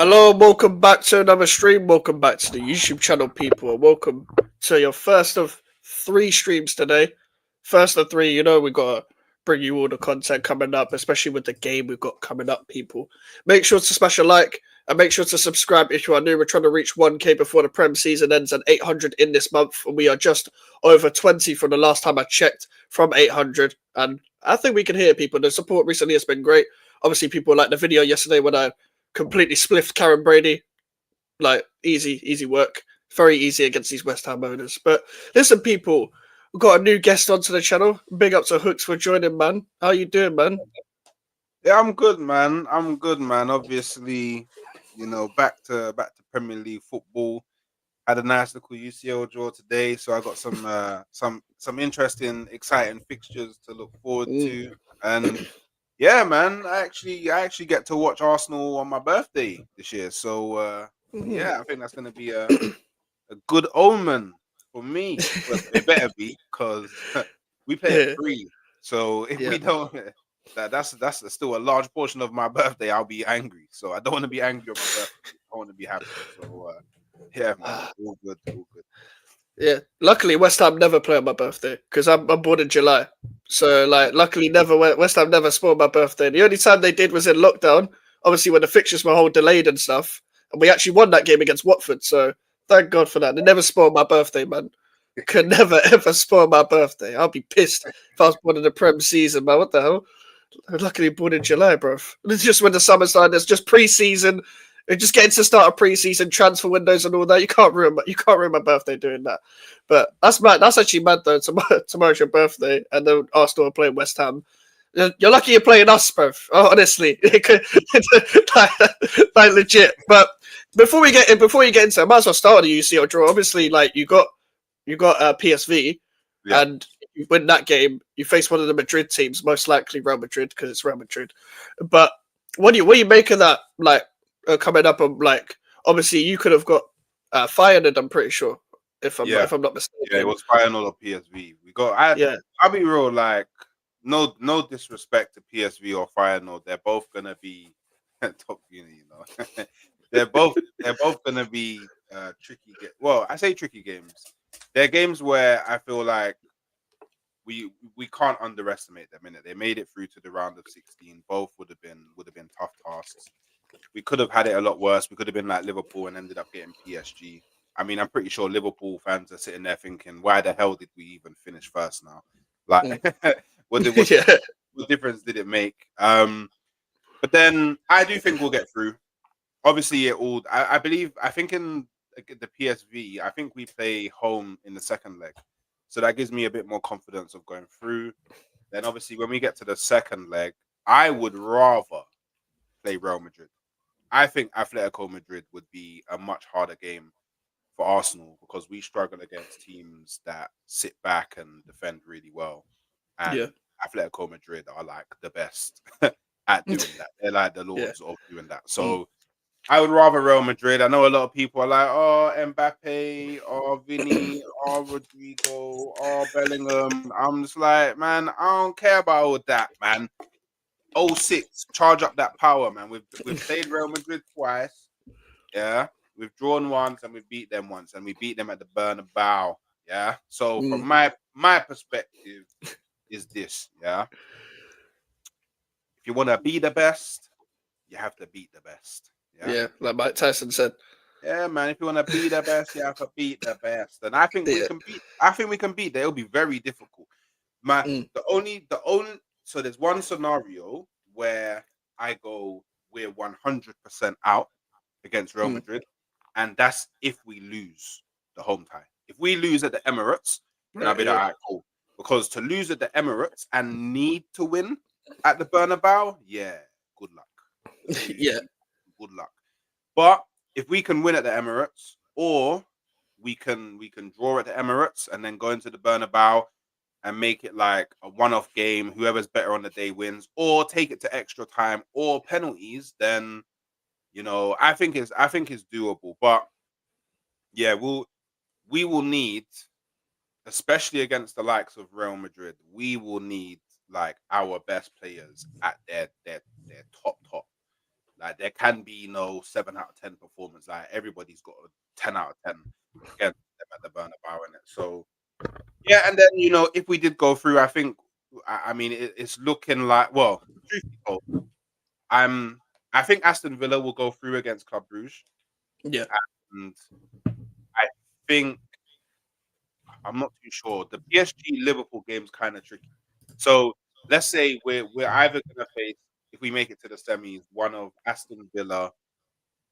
Hello, welcome back to another stream. Welcome back to the YouTube channel, people, and welcome to your first of three streams today. First of three, we gotta bring you all the content coming up, especially with the game we've got coming up, people. Make sure to smash a like and make sure to subscribe if you are new. We're trying to reach 1K before the Prem season ends and 800 in this month, and we are just over 20 from the last time I checked from 800. And I think we can hear people. The support recently has been great. Obviously, people like the video yesterday when I completely spliffed Karen Brady. Like easy work. Very easy against these West Ham owners. But listen, people, we've got a new guest onto the channel. Big up to Hooks for joining, man. How you doing, man? Yeah, I'm good, man. I'm good, man. Obviously, back to Premier League football. Had a nice little UCL draw today, so I got some interesting, exciting fixtures to look forward Mm. to. And yeah, man, I actually get to watch Arsenal on my birthday this year. So Mhm. yeah, I think that's gonna be a good omen for me. Well, it better be because we play at Yeah, 3. So if yeah. we don't, that's still a large portion of my birthday. I'll be angry. So I don't want to be angry on my birthday. I want to be happy. So yeah, man, all good, all good. Yeah. Luckily, West Ham never play on my birthday because I'm born in July. So, like, luckily, never West Ham never spoiled my birthday. The only time they did was in lockdown, obviously, when the fixtures were all delayed and stuff. And we actually won that game against Watford. So, thank God for that. They never spoiled my birthday, man. Could never ever spoil my birthday. I'll be pissed if I was born in the Prem season, man. What the hell? Luckily born in July, bro. It's just when the summer started. It's just pre-season. It's just getting to start a pre-season transfer windows and all that. You can't ruin my birthday doing that. But that's mad. That's actually mad though. Tomorrow's your birthday, and then Arsenal are playing West Ham. You're lucky you're playing us, bro. Oh, honestly, like, like legit. But before you get into it, I might as well start with the UCL draw. Obviously, like you got PSV, Yeah. and you win that game, you face one of the Madrid teams, most likely Real Madrid because it's Real Madrid. But what do you make of that? Like coming up on like obviously you could have got fired, I'm pretty sure Yeah, if I'm not yeah. It mistaken. was final or PSV. We got. I. Yeah, I'll be real. Like, no disrespect to PSV or Feyenoord. They're both gonna be top unit. they're both gonna be tricky. Well, I say tricky games. They're games where I feel like we can't underestimate them. In it, they made it through to the round of 16. Both would have been tough tasks. We could have had it a lot worse. We could have been like Liverpool and ended up getting PSG. I mean, I'm pretty sure Liverpool fans are sitting there thinking, "Why the hell did we even finish first now? Like, mm. what did, what, Yeah, what difference did it make?" But then I do think we'll get through. Obviously, it all. I believe. I think in the PSV, I think we play home in the second leg, so that gives me a bit more confidence of going through. Then, obviously, when we get to the second leg, I would rather play Real Madrid. I think Atletico Madrid would be a much harder game for Arsenal because we struggle against teams that sit back and defend really well. yeah, And Atletico Madrid are like the best at doing that. They're like the yeah. lords of doing that. Mm. So I would rather Real Madrid. I know a lot of people are like, oh, Mbappe, or Vinny, or Rodrigo, or Bellingham. I'm just like, man, I don't care about all that, man. Oh six, charge up that power, man. We've played Real Madrid twice. Yeah, we've drawn once and we beat them once, and we beat them at the Bernabeu. Yeah. So from Mm. my perspective, is this? Yeah. If you want to be the best, you have to beat the best. Yeah. Yeah, like Mike Tyson said. Yeah, man. If you want to be the best, you have to beat the best. And I think we Yeah. can beat. I think we can beat. They'll be very difficult. My Mm. the only so there's one scenario where I go we're 100% out against Real Mm. Madrid, and that's if we lose the home tie. If we lose at the Emirates, then I'll Right, be like, yeah. all right, cool. Because to lose at the Emirates and need to win at the Bernabeu, yeah, good luck. Yeah. Really good luck. But if we can win at the Emirates, or we can draw at the Emirates and then go into the Bernabeu and make it like a one-off game, whoever's better on the day wins, or take it to extra time or penalties, then I think it's doable. But yeah, we will need, especially against the likes of Real Madrid, we will need like our best players at their top top. Like there can be no 7 out of 10 performance. Like everybody's got a 10 out of 10 against them at the Bernabeu in it. So yeah, and then if we did go through, I think I mean it's looking like truth be told, I think Aston Villa will go through against Club Brugge. Yeah. And I think I'm not too sure. The PSG Liverpool game's kind of tricky. So let's say we're either gonna face, if we make it to the semis, one of Aston Villa,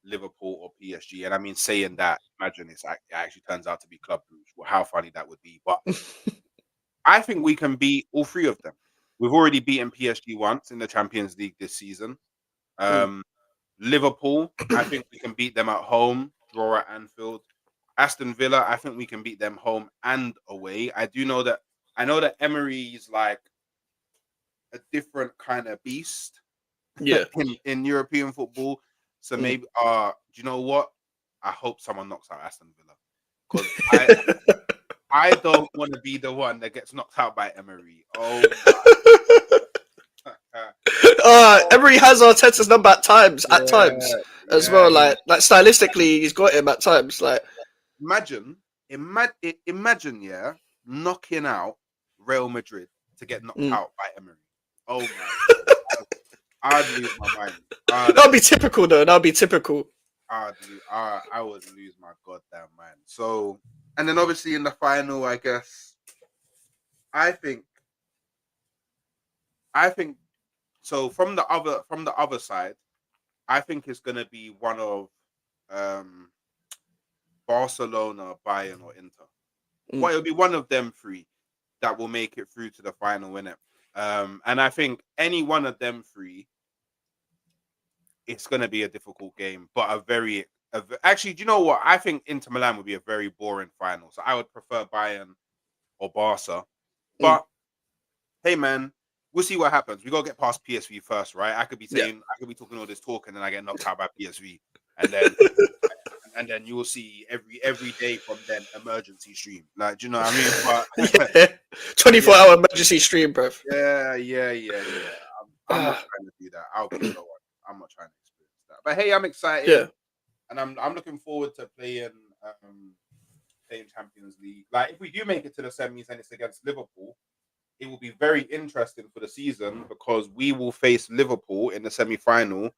Liverpool, or PSG. And I mean, saying that, imagine it actually turns out to be Club Brugge. Well, how funny that would be. But I think we can beat all three of them. We've already beaten PSG once in the Champions League this season. Liverpool, I think we can beat them at home, draw at Anfield. Aston Villa, I think we can beat them home and away. I know that Emery is like a different kind of beast. Yeah. in European football. So maybe do you know what? I hope someone knocks out Aston Villa. Because I don't want to be the one that gets knocked out by Emery. Oh my. Emery has Arteta's number at times as well. Like stylistically, he's got him at times. Like imagine, yeah, knocking out Real Madrid to get knocked out by Emery. Oh my God. I'd lose my mind. That'd be typical, though. That'd be typical. I would lose my goddamn mind. So, and then obviously in the final, I guess, I think. So from the other side, I think it's gonna be one of Barcelona, Bayern, or Inter. Well, it'll be one of them three that will make it through to the final, innit? And I think any one of them three, it's going to be a difficult game, but actually, do you know what? I think Inter Milan would be a very boring final. So I would prefer Bayern or Barca. But hey, man, we'll see what happens. We got to get past PSV first, right? I could be talking all this talk and then I get knocked out by PSV. And then and then you will see every day from then emergency stream. Like, do you know what I mean? But 24-hour emergency stream, bro. Yeah. I'm not trying to do that. I'll be the one. I'm not trying to experience that. But hey, I'm excited. Yeah. And I'm looking forward to playing Champions League. Like if we do make it to the semis and it's against Liverpool, it will be very interesting for the season because we will face Liverpool in the semi-final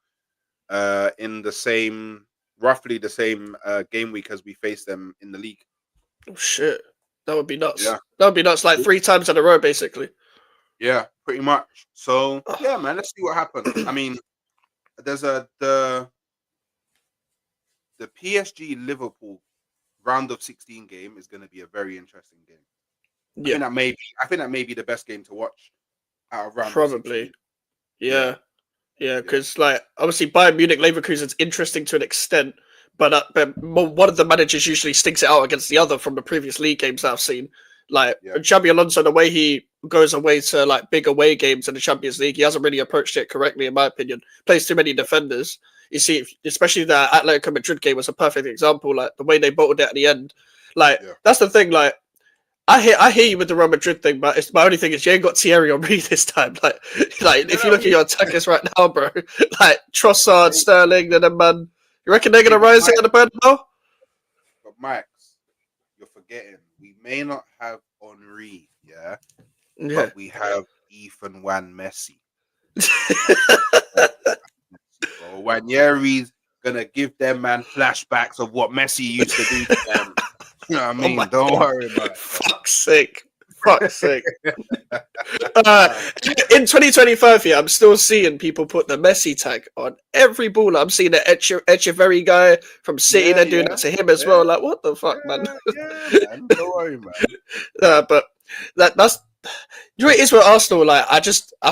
in roughly the same game week as we face them in the league. Oh shit. That would be nuts. Yeah. That would be nuts, like 3 times in a row, basically. Yeah, pretty much. So yeah, man, let's see what happens. I mean, there's the PSG Liverpool round of 16 game is going to be a very interesting game. Yeah, I think that may be the best game to watch out of round. Probably. Yeah, because like obviously Bayern Munich Leverkusen's interesting to an extent, but one of the managers usually stinks it out against the other from the previous league games that I've seen. Like Xabi Alonso, the way he goes away to like big away games in the Champions League, he hasn't really approached it correctly, in my opinion. Plays too many defenders. You see, especially the Atletico Madrid game was a perfect example. Like the way they bottled it at the end. Like that's the thing. Like I hear you with the Real Madrid thing, but it's my only thing is you ain't got Thierry Henry this time. Like if you look at your attackers right now, bro, like Trossard, Sterling, and then man, you reckon they're gonna rise at the Bernabeu? But Max, you're forgetting we may not have Henry, but we have Ethan Wan Messi. So Wanyeri's gonna give them man flashbacks of what Messi used to do to them. You know what I mean? Don't worry about it. Fuck's sake. In 2025, I'm still seeing people put the Messi tag on every ball. I'm seeing the Echeverry guy from City. They're doing that to him as well. Like, what the fuck, man? Man. Don't worry, man. But that's you know, it is with Arsenal. Like, I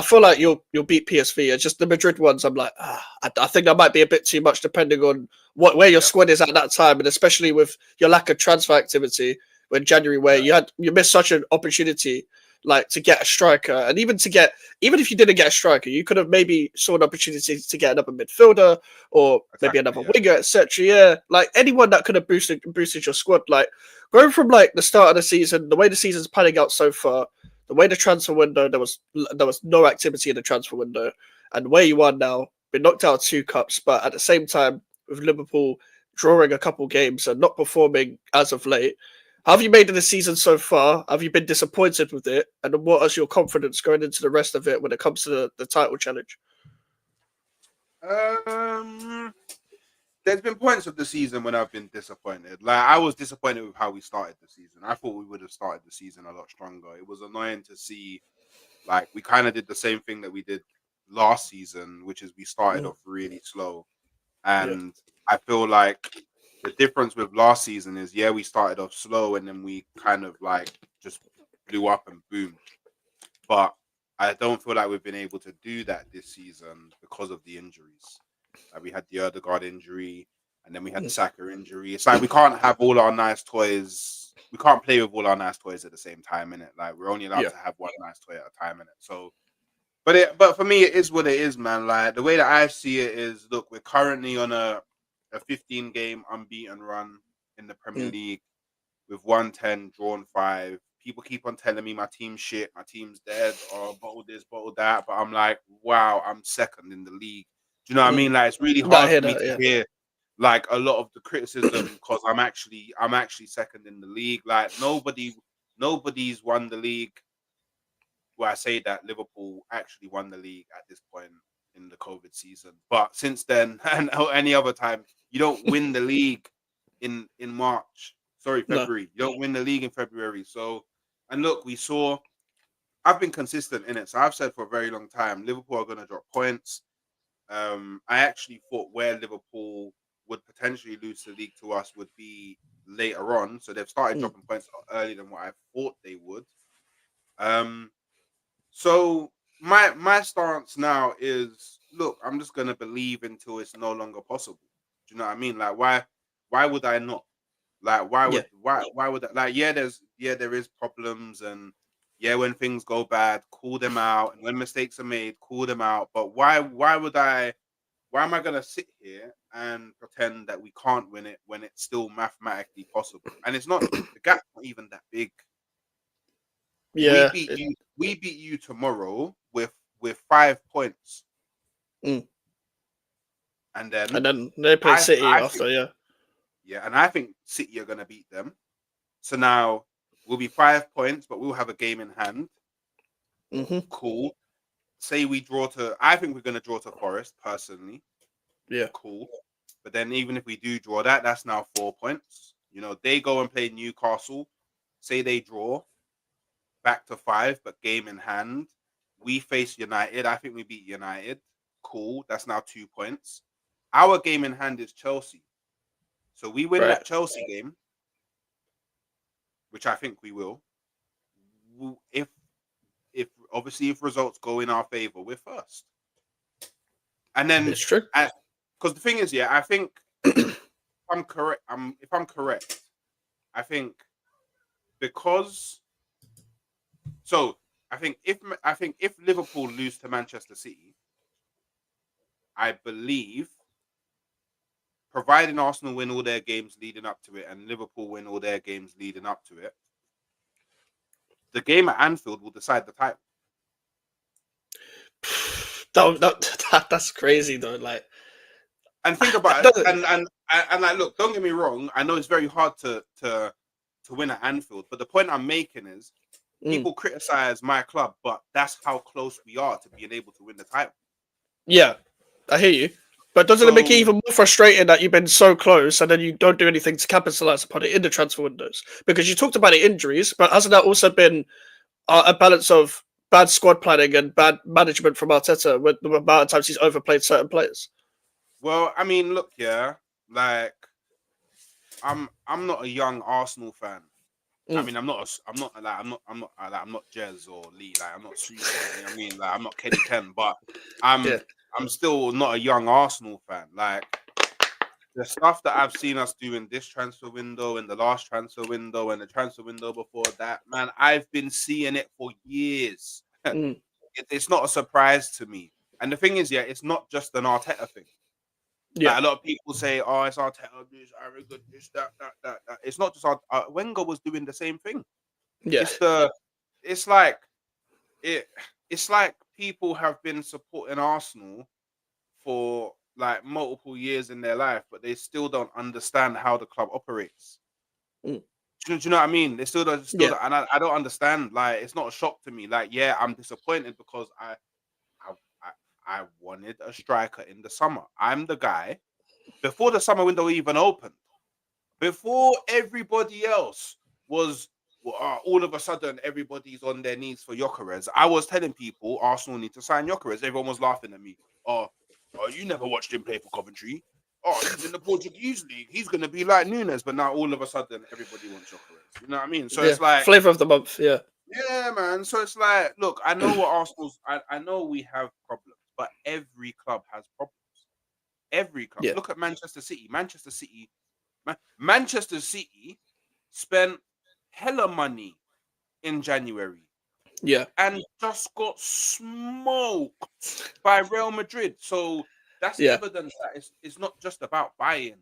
feel like you'll beat PSV. It's just the Madrid ones. I'm like, I think that might be a bit too much, depending on where your squad is at that time, and especially with your lack of transfer activity in January, where you missed such an opportunity, like to get a striker, and even if you didn't get a striker, you could have maybe saw an opportunity to get another midfielder or maybe another winger, etc. Yeah, like anyone that could have boosted your squad. Like going from like the start of the season, the way the season's panning out so far. The way the transfer window, there was no activity in the transfer window, and where you are now, been knocked out of 2 cups, but at the same time, with Liverpool drawing a couple games and not performing as of late, how have you made it the season so far? Have you been disappointed with it? And what is your confidence going into the rest of it when it comes to the title challenge? Um, there's been points of the season when I've been disappointed. Like I was disappointed with how we started the season. I thought we would have started the season a lot stronger. It was annoying to see, like we kind of did the same thing that we did last season, which is we started off really slow. Yeah. And I feel like the difference with last season is, yeah, we started off slow and then we kind of like just blew up and boomed. But I don't feel like we've been able to do that this season because of the injuries. Like we had the Odegaard injury, and then we had the Saka injury. It's like we can't have all our nice toys. We can't play with all our nice toys at the same time, innit? Like we're only allowed to have one nice toy at a time, innit? So, but for me, it is what it is, man. Like the way that I see it is, look, we're currently on a 15-game unbeaten run in the Premier League with 110 drawn 5. People keep on telling me my team's shit, my team's dead, or bottle this, bottle that. But I'm like, wow, I'm second in the league. Do you know what I mean? Like it's really No, I hard hear for me that, to hear like a lot of the criticism because I'm actually second in the league. Like nobody's won the league. Where I say that Liverpool actually won the league at this point in the COVID season. But since then and any other time, you don't win the league in March. Sorry, No. February. You don't win the league in February. So, and look, I've been consistent in it. So I've said for a very long time, Liverpool are going to drop points. I actually thought where Liverpool would potentially lose the league to us would be later on. So they've started dropping points earlier than what I thought they would. So my stance now is, look, I'm just gonna believe until it's no longer possible. Do you know what I mean? Like why would I not? Like why would that, like there is problems, and yeah, when things go bad, call them out, and when mistakes are made, call them out. But why am I gonna sit here and pretend that we can't win it when it's still mathematically possible? And it's not, the gap's not even that big. We Yeah. beat you tomorrow with 5 points. And And then then they play City I after, think, yeah, and I think City are gonna beat them. So now we'll be 5 points, but we'll have a game in hand. Cool. Say we draw to, I think we're gonna draw to Forest personally. Yeah. Cool. But then even if we do draw that, that's now 4 points. You know, they go and play Newcastle. Say they draw, back to 5, but game in hand. We face United. I think we beat United. Cool. That's now 2 points. Our game in hand is Chelsea. So we win that Chelsea game, which I think we will. If obviously if results go in our favor, we're first. And then It's true. Because the thing is, yeah, I think I'm correct. If I'm correct, I think because. So I think if Liverpool lose to Manchester City, I believe, providing Arsenal win all their games leading up to it and Liverpool win all their games leading up to it, the game at Anfield will decide the title. That's crazy though. Like, and think about it, and like, look, don't get me wrong. I know it's very hard to win at Anfield, but the point I'm making is people criticize my club, but that's how close we are to being able to win the title. Yeah, I hear you. But doesn't it make it even more frustrating that you've been so close and then you don't do anything to capitalize upon it in the transfer windows? Because you talked about the injuries, but hasn't that also been a balance of bad squad planning and bad management from Arteta with the amount of times he's overplayed certain players? Well, I mean, look, yeah, like I'm not a young Arsenal fan. I mean, I'm not Jez or Lee. Like, I'm not Sweet. You know what I mean? Like, I'm not Kenny Ken, but I'm still not a young Arsenal fan. Like, the stuff that I've seen us do in this transfer window, in the last transfer window, and the transfer window before that, man, I've been seeing it for years. It's not a surprise to me. And the thing is, yeah, it's not just an Arteta thing. Yeah, like, a lot of people say, "Oh, it's Arteta, this, arrogant, this, that." It's not just Wenger was doing the same thing. yeah, It's like people have been supporting Arsenal for like multiple years in their life, but they still don't understand how the club operates. Mm. Do you know what I mean? They still Yeah, don't, and I don't understand. Like, it's not a shock to me. Like, yeah, I'm disappointed because I, I wanted a striker in the summer. I'm the guy before the summer window even opened, before everybody else was. Well, all of a sudden, everybody's on their knees for Gyökeres. I was telling people Arsenal need to sign Gyökeres. Everyone was laughing at me. Oh, you never watched him play for Coventry. Oh, he's in the Portuguese league. He's going to be like Nunes. But now all of a sudden, everybody wants Gyökeres. You know what I mean? So yeah. it's like, Flavor of the month. Yeah, yeah, man. So it's like, look, I know what Arsenal's. I know we have problems, but every club has problems. Every club. yeah, Look at Manchester City. Manchester City spent hella money in January yeah, and just got smoked by Real Madrid. So that's yeah. evidence that it's not just about buying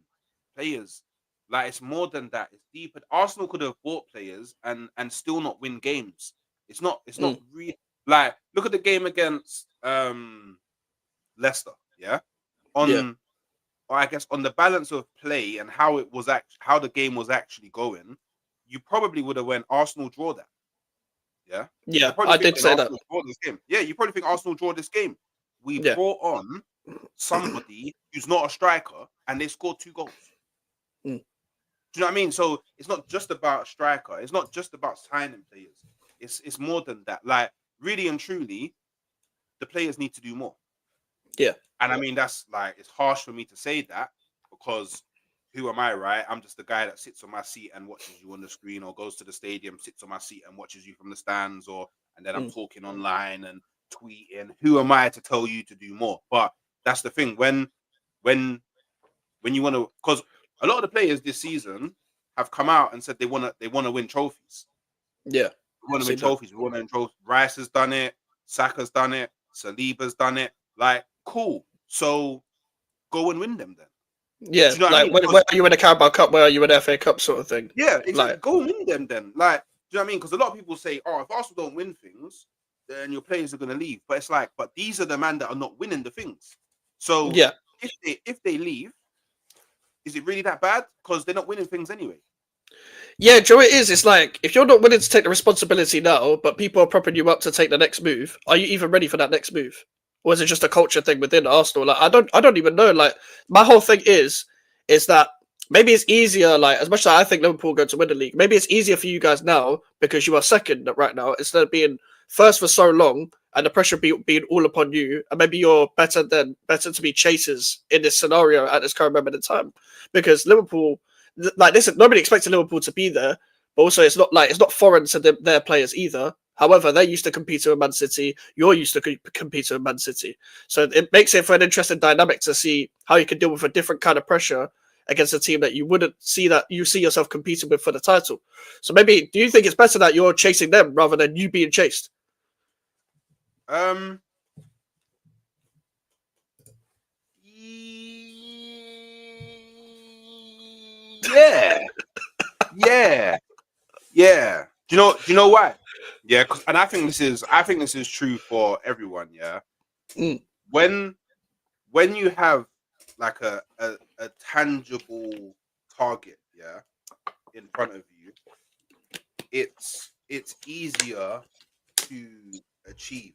players. Like, it's more than that. It's deeper. Arsenal could have bought players and still not win games. It's not Mm. real. Like, look at the game against Leicester. Yeah, Yeah, on or I guess on the balance of play and how it was how the game was actually going, you probably would have went Arsenal draw that. Yeah, you're yeah. probably I did thinking say that. Arsenal draw this game. Yeah, you probably think Arsenal draw this game. We Yeah, brought on somebody who's not a striker, and they scored 2 goals. mm. Do you know what I mean? So it's not just about striker. It's not just about signing players. It's more than that. Like, really and truly, the players need to do more. Yeah, And I mean, that's like, it's harsh for me to say that because who am I, right? I'm just the guy that sits on my seat and watches you on the screen, or goes to the stadium, sits on my seat and watches you from the stands, and then I'm mm. talking online and tweeting. Who am I to tell you to do more? But that's the thing. When you want to, because a lot of the players this season have come out and said they want to win trophies. Yeah. We want to win Seen that. trophies. We want to win trophies. Rice has done it. Saka's done it. Saliba's done it. Like, cool. So go and win them then. Yeah, Do you know what I like mean? where are you in a Carabao Cup? Where are you in FA Cup? Sort of thing. Yeah, exactly. Like, Go and win them then. Like, do you know what I mean? Because a lot of people say, oh, if Arsenal don't win things, then your players are going to leave. But it's like, but these are the men that are not winning the things. So yeah, if they leave, is it really that bad? Because they're not winning things anyway. yeah. Joe, it is. It's like if you're not willing to take the responsibility now, but people are propping you up to take the next move, are you even ready for that next move? Or is it just a culture thing within Arsenal? Like, I don't even know. Like, my whole thing is that maybe it's easier. Like, as much as I think Liverpool go to win the league, maybe it's easier for you guys now because you are second right now instead of being first for so long and the pressure being all upon you. And maybe you're better to be chasers in this scenario at this current moment in time because Liverpool, like, this, nobody expected Liverpool to be there. But also, it's not foreign to their players either. However, they're used to competing with Man City. You're used to competing with Man City. So it makes it for an interesting dynamic to see how you can deal with a different kind of pressure against a team that you wouldn't see that you see yourself competing with for the title. So maybe, do you think it's better that you're chasing them rather than you being chased? Yeah, yeah. Do you know why? Yeah, and I think this is true for everyone. Yeah, Mm. When you have like a tangible target, yeah, in front of you, it's easier to achieve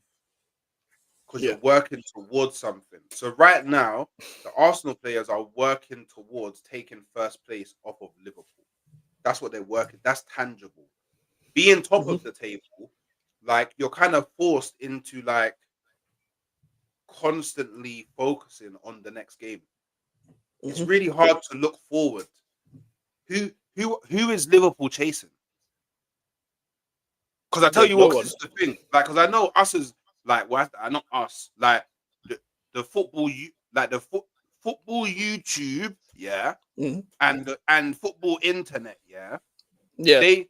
because Yeah. you're working towards something. So right now, the Arsenal players are working towards taking first place off of Liverpool. That's what they're working. That's tangible. Being top Mm-hmm. of the table, like, you're kind of forced into like constantly focusing on the next game. It's Mm-hmm. really hard to look forward. Who is Liverpool chasing? Because I tell Yeah, you no what, 'cause one. this is the thing. Like, because I know us as like, well, not us. Like the football, like football YouTube, yeah, Mm-hmm. and football internet, yeah. Yeah, They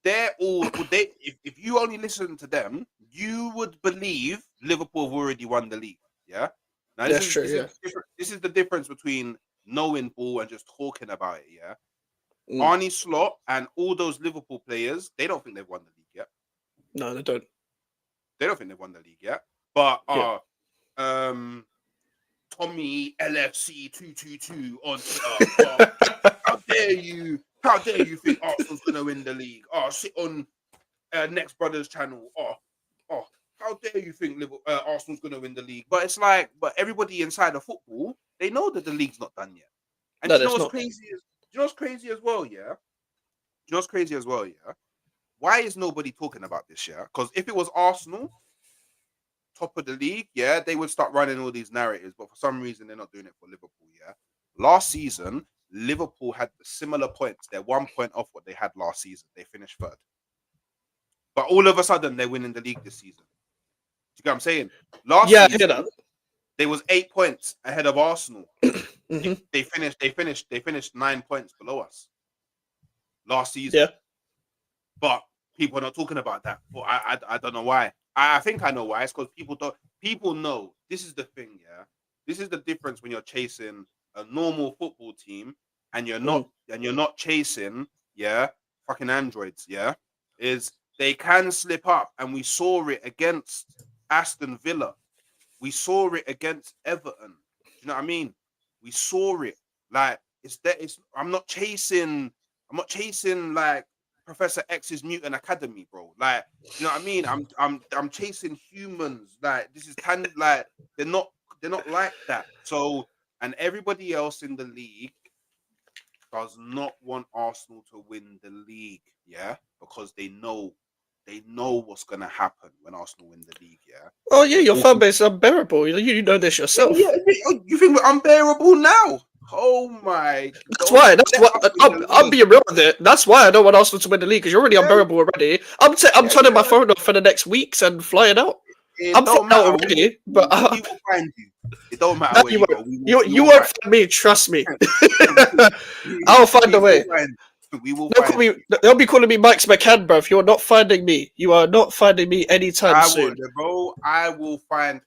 they're all would they if you only listen to them, you would believe Liverpool have already won the league. Yeah. Now that's true. Yeah. this is the difference between knowing ball and just talking about it. Yeah. Mm. Arnie Slot and all those Liverpool players, they don't think they've won the league yet. No, they don't. They don't think they've won the league yet. But Yeah. Tommy LFC 222 on Twitter. How dare you? How dare you think Arsenal's gonna win the league? Oh, sit on Next Brothers channel. Oh, how dare you think Arsenal's gonna win the league? But it's like, but everybody inside of football, they know that the league's not done yet. And No, do you know it's what's not. crazy? Do you know what's crazy as well? Yeah. Do you know what's crazy as well? Yeah. Why is nobody talking about this? Yeah. Because if it was Arsenal, top of the league, yeah, they would start running all these narratives. But for some reason, they're not doing it for Liverpool. Yeah. Last season, Liverpool had similar points. They're 1 point off what they had last season. They finished third. But all of a sudden, they're winning the league this season. Do you get what I'm saying? Last Yeah, I hear season, that. they was 8 points ahead of Arsenal. Mhm. They finished 9 points below us last season. Yeah. But people are not talking about that. Well, I don't know why. I think I know why. It's because people know this is the thing, yeah. This is the difference when you're chasing a normal football team and you're not chasing, yeah, fucking androids, yeah. Is they can slip up, and we saw it against Aston Villa. We saw it against Everton. Do you know what I mean? We saw it. Like I'm not chasing like Professor X's Mutant Academy, bro. Like, you know what I mean? I'm chasing humans. Like, this is like they're not like that. So, and everybody else in the league does not want Arsenal to win the league, yeah, because they know what's gonna happen when Arsenal win the league, yeah. Oh yeah, your fan base is unbearable. You know this yourself. Yeah, you think we're unbearable now? Oh my! That's why. That's let why. us win the I'm league. being real with it. That's why I don't want Arsenal to win the league because you're already Yeah, unbearable already. I'm turning my phone off for the next weeks and flying out. it I'm don't flying out matter. already, but We will find you. It don't matter no, where you you go. won't. We You will won't find find me. Trust me. you. I'll find We a way. will find. We will They'll call find me. you. They'll be calling me Mike's McCann, bruv. You're not finding me. You are not finding me anytime I soon. would, bro. I will find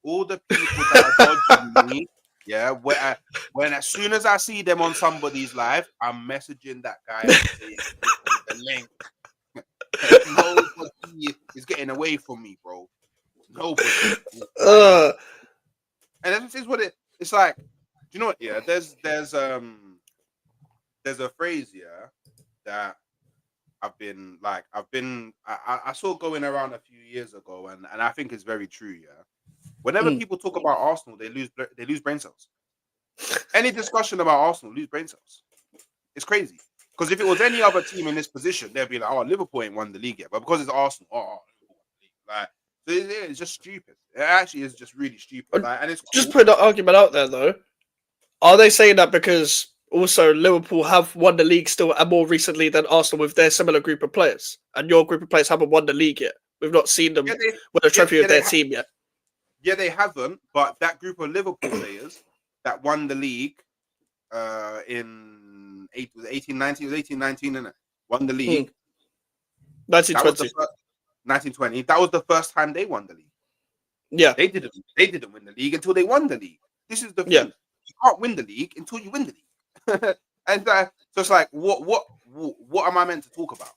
all the people that are dodging me. Yeah, when as soon as I see them on somebody's live, I'm messaging that guy and saying, "Give me the link." Nobody is getting away from me, bro. Nobody. Uh, And this is what it's like. Do you know what? Yeah, there's a phrase, yeah, that I saw going around a few years ago, and I think it's very true, yeah. Whenever people talk about Arsenal, they lose brain cells. Any discussion about Arsenal, lose brain cells. It's crazy. Because if it was any other team in this position, they'd be like, "Oh, Liverpool ain't won the league yet." But because it's Arsenal, Liverpool won the league. Like, it's just stupid. It actually is just really stupid. Like, and it's just cool. put that argument out there though. Are they saying that because also Liverpool have won the league still and more recently than Arsenal with their similar group of players, and your group of players haven't won the league yet? We've not seen them Yeah, win a trophy with their team yet. Yeah, they haven't. But that group of Liverpool players that won the league in 1819, it was 1819, and won the league. 1920. 1920. That was the first time they won the league. Yeah. They didn't win the league until they won the league. This is the thing. Yeah. You can't win the league until you win the league. And so it's like, what am I meant to talk about?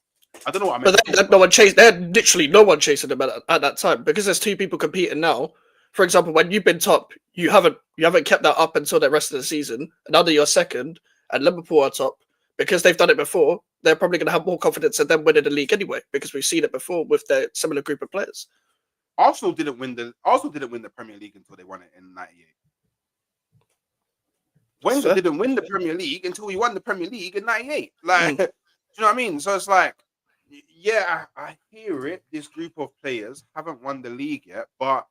I don't know what I'm meant to talk about. They're literally no one chasing them at that time because there's two people competing now. For example, when you've been top, you haven't kept that up until the rest of the season. And now that you're second and Liverpool are top, because they've done it before, they're probably going to have more confidence in them winning the league anyway, because we've seen it before with their similar group of players. Arsenal didn't win the Premier League until they won it in '98. Wenger didn't win the Premier League until he won the Premier League in '98. Like, do you know what I mean? So it's like, yeah, I hear it. This group of players haven't won the league yet, but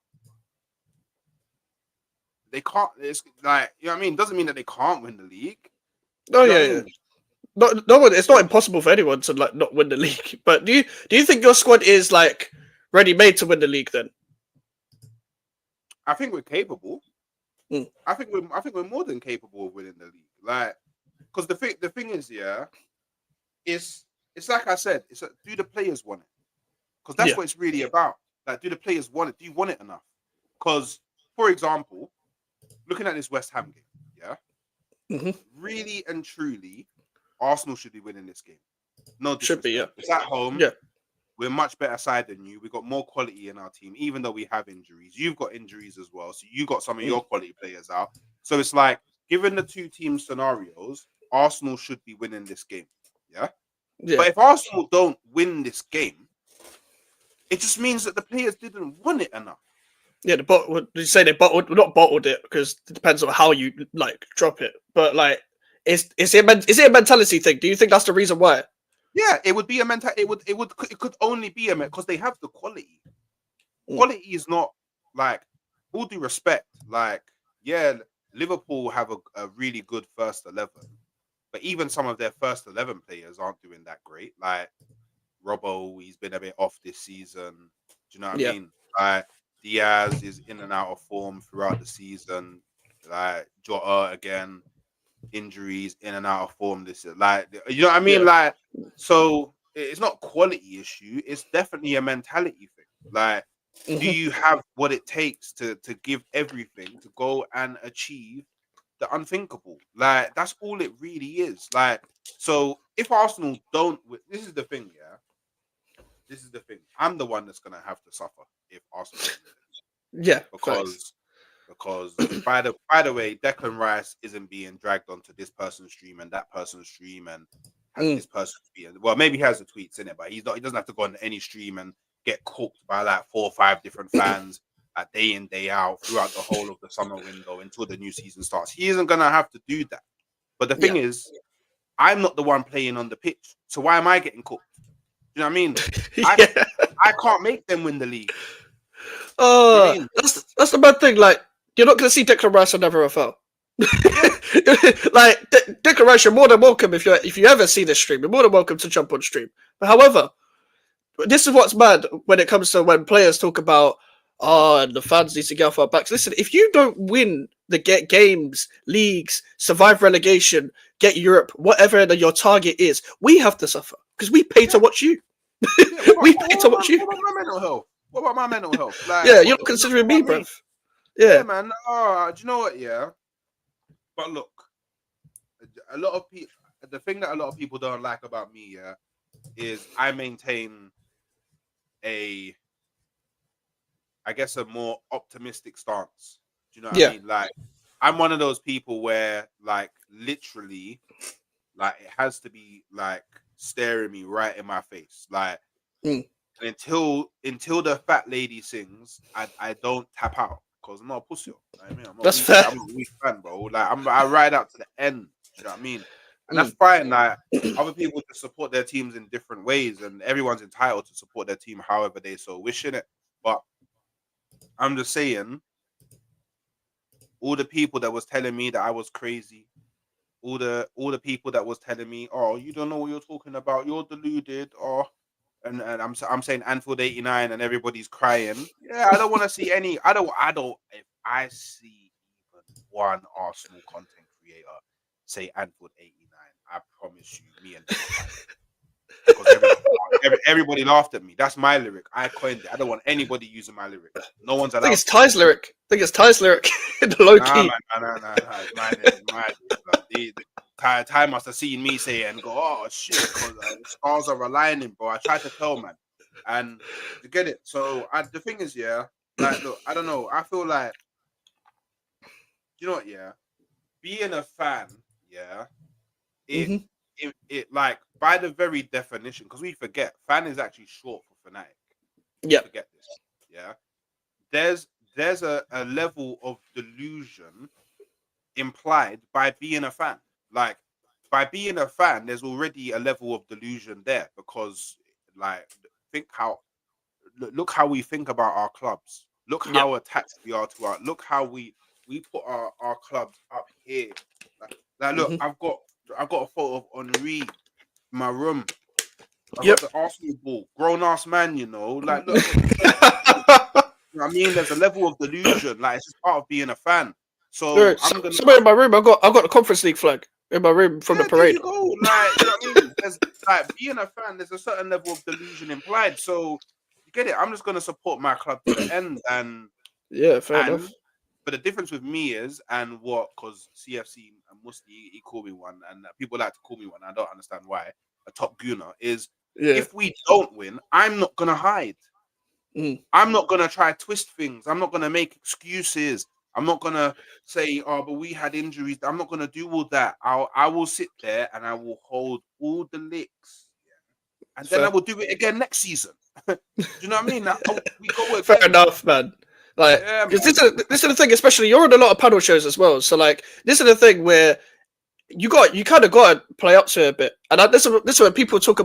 they can't. It's like, you know what I mean? Doesn't mean that they can't win the league. Oh yeah. No one. It's not impossible for anyone to like not win the league. But do you think your squad is like ready made to win the league? Then I think we're capable. I think we're more than capable of winning the league. Like, because the thing is, yeah, it's like I said, it's do the players want it? Because that's what it's really about. Like, do the players want it? Do you want it enough? Because, for example, looking at this West Ham game, yeah, really and truly, Arsenal should be winning this game. No, should be, yeah. It's at home. Yeah. We're much better side than you. We got more quality in our team, even though we have injuries. You've got injuries as well, so you got some of your quality players out. So it's like, given the two team scenarios, Arsenal should be winning this game. Yeah. Yeah. But if Arsenal don't win this game, it just means that the players didn't want it enough. Yeah, did you say they bottled? Not bottled it, because it depends on how you like drop it. But like, is it a mentality thing? Do you think that's the reason why? Yeah, it would be a mental. It could only be because they have the quality. Quality is not like, all due respect. Like, yeah, Liverpool have a really good first 11, but even some of their first 11 players aren't doing that great. Like Robbo, he's been a bit off this season. Do you know what I mean? Like Diaz is in and out of form throughout the season. Like Jota again, injuries, in and out of form. This is like, you know what I mean? Like, so it's not quality issue. It's definitely a mentality thing. Like, do you have what it takes to give everything to go and achieve the unthinkable? Like, that's all it really is. Like, so if Arsenal don't, this is the thing, yeah. This is the thing. I'm the one that's gonna have to suffer if Arsenal don't win this. Yeah, because by the way, Declan Rice isn't being dragged onto this person's stream and that person's stream and has this person tweet. Well, maybe he has the tweets in it, but he's not. He doesn't have to go on any stream and get cooked by like 4 or 5 different fans day in, day out throughout the whole of the summer window until the new season starts. He isn't gonna have to do that. But the thing is, I'm not the one playing on the pitch, so why am I getting cooked? You know what I mean? I can't make them win the league. Oh, you know, that's the bad thing. Like, you're not going to see Declan Rice on Never FL. Like, Declan Rice, you're more than welcome if you ever see this stream. You're more than welcome to jump on stream. But however, this is what's mad when it comes to when players talk about, and the fans need to get off our backs. Listen, if you don't win the games, leagues, survive relegation, get Europe, whatever your target is, we have to suffer because we pay to watch you. We pay to watch you. What about my mental health? What about my mental health? Like, yeah, you're not considering me, bro. Yeah, man. Do you know what? Yeah. But look, a lot of people. The thing that a lot of people don't like about me, yeah, is I maintain I guess, a more optimistic stance. Do you know what I mean? Like, I'm one of those people where, like, literally, like, it has to be like staring me right in my face, like. Until the fat lady sings, I don't tap out because I'm not a pussy. You know what I mean? That's fair. I'm a weak fan, bro. Like, I ride out to the end. You know what I mean? And that's fine. Like, other people just support their teams in different ways, and everyone's entitled to support their team however they so wish in it. But I'm just saying, all the people that was telling me that I was crazy, all the people that was telling me, oh, you don't know what you're talking about, you're deluded, or. And I'm saying Anfield 89 and everybody's crying. Yeah, I don't want to see any. I don't. If I see even one Arsenal content creator say Anfield 89, I promise you, me and them will fight. Because everybody laughed at me. That's my lyric. I coined it. I don't want anybody using my lyric. No one's allowed. I think it's Ty's lyric. In the low key. Mine. Ty must have seen me say it and go, oh shit, because the stars are aligning, bro. I tried to tell, man, and to get it. So the thing is, yeah, like, look, I don't know. I feel like, you know what, yeah, being a fan, yeah, it like, by the very definition, because we forget, fan is actually short for fanatic. Yeah, forget this. Yeah, there's a level of delusion implied by being a fan. Like, by being a fan, there's already a level of delusion there, because, like, look how we think about our clubs. Look how attached we are to our. Look how we put our clubs up here. Like look, I've got a photo of Henri in my room. I've got the Arsenal ball, grown ass man. You know, like, look. I mean, there's a level of delusion. Like, it's just part of being a fan. So somewhere in my room, I've got the Conference League flag in my room from the parade. There you go. Like, you know what I mean? There's, like, being a fan, there's a certain level of delusion implied. So you get it. I'm just gonna support my club to the end, and fair enough. But the difference with me is, and what, because CFC and Musti, he called me one, and people like to call me one. I don't understand why. A top gooner is Yeah. If we don't win, I'm not gonna hide. Mm. I'm not gonna try to twist things. I'm not gonna make excuses. I'm not gonna say, "Oh, but we had injuries." I'm not gonna do all that. I will sit there and I will hold all the licks, and then I Fair. will do it again next season. Do you know what I mean? We go Fair again. enough, man. Like, Yeah, because man. this is the thing. Especially you're on a lot of panel shows as well. So like, this is the thing where you kind of got to play up to it a bit. And this is when people talk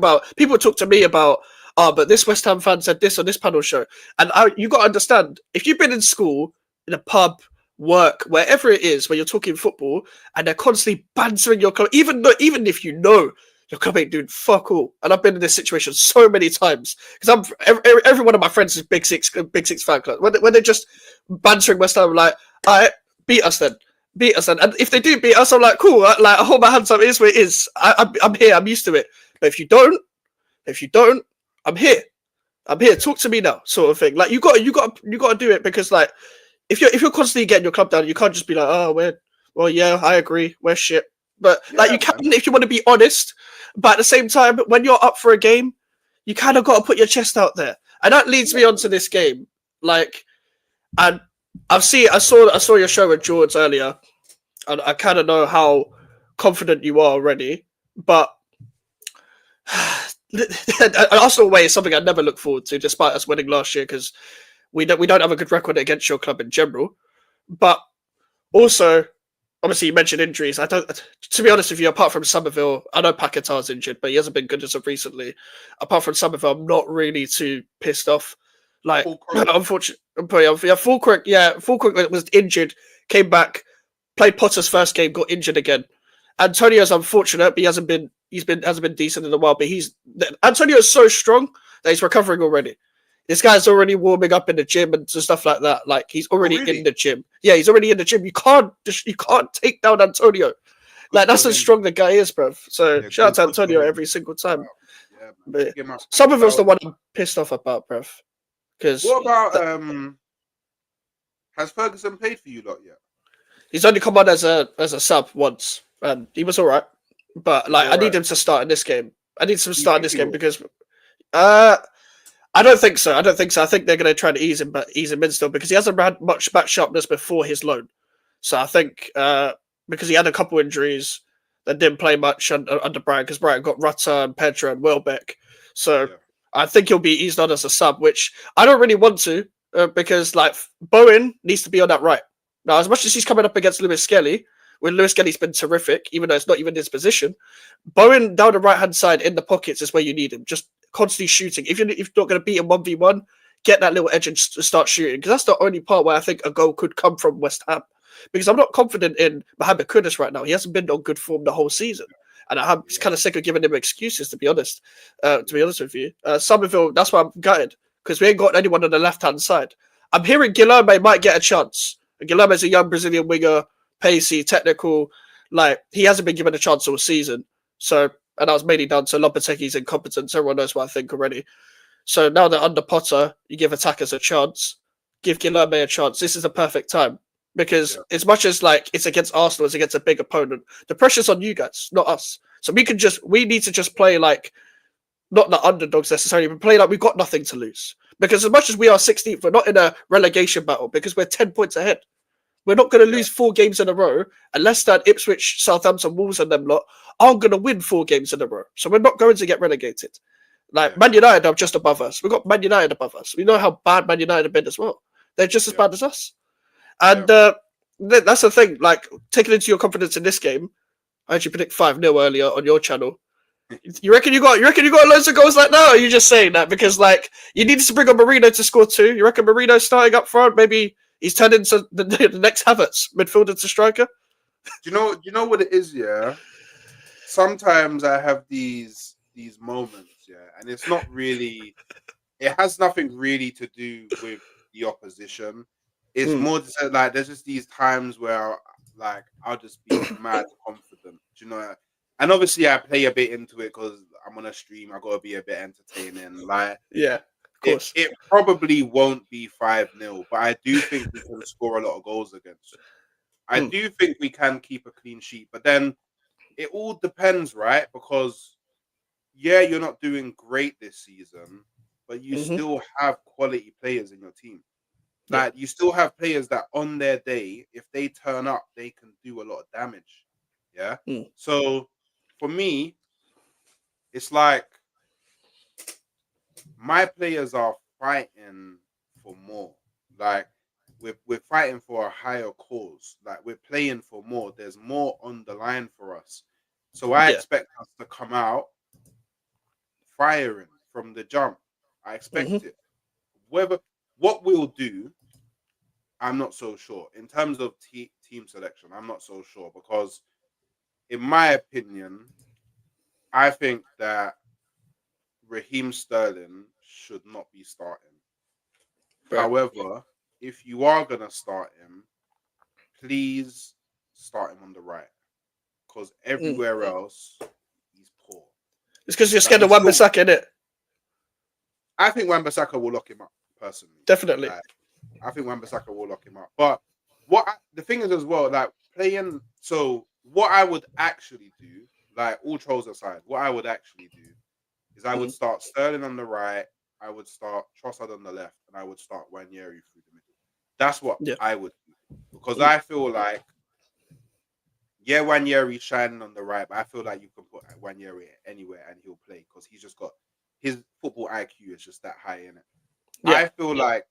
to me about, oh, but this West Ham fan said this on this panel show. And you got to understand, if you've been in school, in a pub, work, wherever it is, where you're talking football, and they're constantly bantering your club, even if you know your club ain't doing fuck all. And I've been in this situation so many times because every one of my friends is Big Six fan club. When they're just bantering West Ham, like, all right, beat us then. Beat us, and if they do beat us, I'm like, cool. Like, I hold my hands up. It is what it is. I'm here. I'm used to it. But if you don't, I'm here. I'm here. Talk to me now, sort of thing. Like, you got to do it because, like, if you're constantly getting your club down, you can't just be like, oh, well, yeah, I agree, we're shit. But like, Yeah, you can man. if you want to be honest. But at the same time, when you're up for a game, you kind of got to put your chest out there, and that leads me on to this game. Like, and I saw your show with George earlier. And I kind of know how confident you are already, but Arsenal away is something I never look forward to, despite us winning last year, because we don't have a good record against your club in general. But also, obviously, you mentioned injuries. I don't. To be honest with you, apart from Somerville, I know Paquetá's injured, but he hasn't been good as of recently. Apart from Somerville, I'm not really too pissed off. Like, unfortunately, yeah, Fulcrook was injured, came back, played Potter's first game, got injured again. Antonio's unfortunate, but hasn't been decent in a while. But Antonio's so strong that he's recovering already. This guy's already warming up in the gym and stuff like that. Like, he's Oh, already in really? the gym. Yeah, he's already in the gym. You can't take down Antonio. Good Like, that's for how him. strong the guy is, bro. So Yeah, shout out to good for Antonio him. every single time. Wow. Yeah, man. But Big him up. Somerville's the So, one I'm pissed off about, bro. Because what about has Ferguson played for you lot yet? he's only come on as a sub once, and he was all right. But He's like, all I need right. him to start in this game. I need him to Do you start in think this he game will? because uh, I don't think so. I don't think so. I think they're going to try to ease him in still because he hasn't had much back sharpness before his loan. So I think because he had a couple injuries that didn't play much under Brian because Brian got Rutter and Pedro and Welbeck. So Yeah. I think he'll be eased on as a sub, which I don't really want to because like Bowen needs to be on that right. Now, as much as he's coming up against Lewis Skelly, when Lewis Skelly's been terrific, even though it's not even his position, Bowen down the right hand side in the pockets is where you need him. Just constantly shooting. If you're not going to beat him 1v1, get that little edge and start shooting. Because that's the only part where I think a goal could come from West Ham. Because I'm not confident in Mohamed Kudus right now. He hasn't been on good form the whole season. And I'm Yeah. kind of sick of giving him excuses, to be honest. To be honest with you. Somerville, that's why I'm gutted. Because we ain't got anyone on the left hand side. I'm hearing Guilherme might get a chance. Guilherme's a young Brazilian winger, pacey, technical. Like, he hasn't been given a chance all season. So, and that was mainly down to Lopetegui's incompetence. Everyone knows what I think already. So now that under Potter, you give attackers a chance, give Guilherme a chance. This is the perfect time because Yeah. as much as like it's against Arsenal, it's against a big opponent. The pressure's on you guys, not us. So we need to just play like not the underdogs necessarily, but play like we've got nothing to lose. Because as much as we are 16th, we're not in a relegation battle because we're 10 points ahead. We're not going to Yeah. lose 4 games in a row unless that Ipswich, Southampton, Wolves, and them lot aren't going to win 4 games in a row. So we're not going to get relegated. Like, Yeah. Man United are just above us. We've got Man United above us. We know how bad Man United have been as well. They're just as Yeah. bad as us. And that's the thing. Like, taking into your confidence in this game, I actually predict 5-0 earlier on your channel. You reckon you got loads of goals like that? Or are you just saying that because like you needed to bring on Marino to score 2? You reckon Marino starting up front? Maybe he's turned into the next Havertz, midfielder to striker. Do you know what it is? Yeah. Sometimes I have these moments. Yeah, and it's not really. It has nothing really to do with the opposition. It's Mm. more to say, like there's just these times where like I'll just be mad confident. Do you know? And obviously I play a bit into it because I'm on a stream. I got to be a bit entertaining. Like Yeah, of course. it probably won't be 5-0, but I do think we can score a lot of goals against you. I Mm. do think we can keep a clean sheet, but then it all depends, right? Because yeah, you're not doing great this season, but you Mm-hmm. still have quality players in your team. Yeah. Like you still have players that on their day, if they turn up, they can do a lot of damage. Yeah. Mm. So for me, it's like my players are fighting for more. Like we're fighting for a higher cause. Like we're playing for more. There's more on the line for us. So I Yeah. expect us to come out firing from the jump. I expect Mm-hmm. it. Whether what we'll do, I'm not so sure. In terms of team selection, I'm not so sure because, in my opinion, I think that Raheem Sterling should not be starting. Right. However, if you are gonna start him, please start him on the right because Mm. everywhere else he's poor. It's because you're Like scared he's of still. Wan-Bissaka, innit? I think Wan-Bissaka will lock him up personally. Definitely. Like I think Wan-Bissaka will lock him up. But the thing is as well, like playing. So what I would actually do, like all trolls aside, what I would actually do is I would Mm. start Sterling on the right, I would start Trossard on the left, and I would start Wanyeri through the middle. That's what Yeah. I would do because Mm. I feel like yeah, Wanyeri's shining on the right, but I feel like you can put Wanyeri anywhere and he'll play because he's just got his football IQ is just that high in it. Yeah. I feel like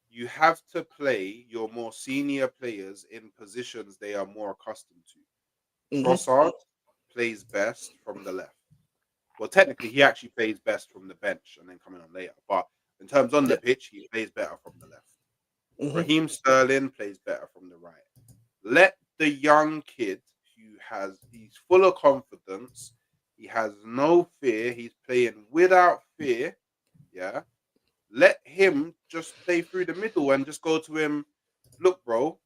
you have to play your more senior players in positions they are more accustomed to. Mm-hmm. Trossard plays best from the left. Well, technically, he actually plays best from the bench and then coming on later. But in terms on the Yeah. pitch, he plays better from the left. Mm-hmm. Raheem Sterling plays better from the right. Let the young kid he's full of confidence. He has no fear. He's playing without fear. Yeah. Let him just play through the middle and just go to him. Look, bro,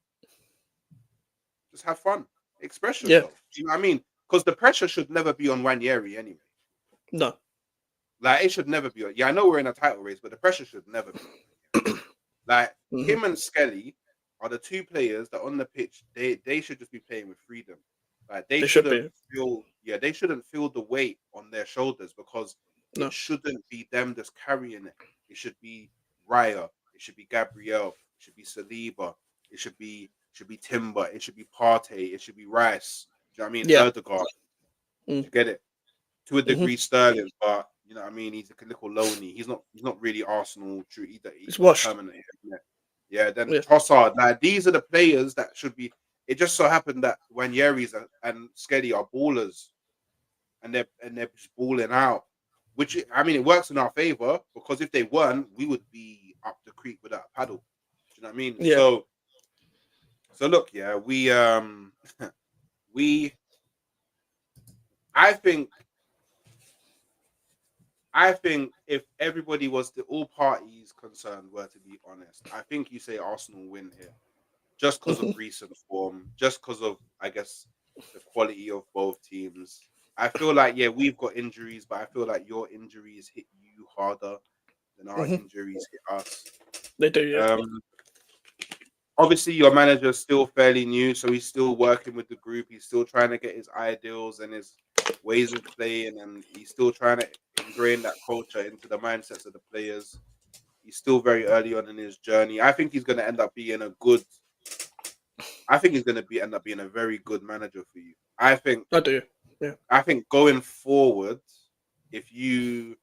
just have fun. Express Yeah. yourself. Do you know what I mean? Because the pressure should never be on Wanyeri anyway. No. Like it should never be. Yeah, I know we're in a title race, but the pressure should never be on Wanyeri. Like Mm-hmm. him and Skelly are the two players that on the pitch they should just be playing with freedom. Like They should be. they shouldn't feel the weight on their shoulders because it No. shouldn't be them just carrying it. It should be Raya, it should be Gabriel, it should be Saliba, it should be Timber, it should be Partey, it should be Rice. Do you know what I mean? Yeah. Erdegaard, Mm. you get it? To a Mm-hmm. degree, Sterling, but you know what I mean. He's a little lonely. He's not really Arsenal true either. It's He's washed. permanent. Yeah. Then Yeah. Trossard. Like these are the players that should be. It just so happened that Wanyeri's and Skelly are ballers, and they're just balling out. Which I mean, it works in our favor because if they weren't, we would be up the creek without a paddle. Do you know what I mean? Yeah. So look, yeah, we we I think I think if everybody was to all parties concerned were to be honest, I think you say Arsenal win here. Just because of Mm-hmm. recent form, just because of I guess the quality of both teams. I feel like yeah, we've got injuries, but I feel like your injuries hit you harder than our Mm-hmm. injuries hit us. They do. Yeah. Um Obviously your manager's still fairly new, so he's still working with the group. He's still trying to get his ideals and his ways of playing, and he's still trying to ingrain that culture into the mindsets of the players. He's still very early on in his journey. I think he's going to end up being a good. I think he's going to end up being a very good manager for you. I think. I do. Yeah. I think going forward, if you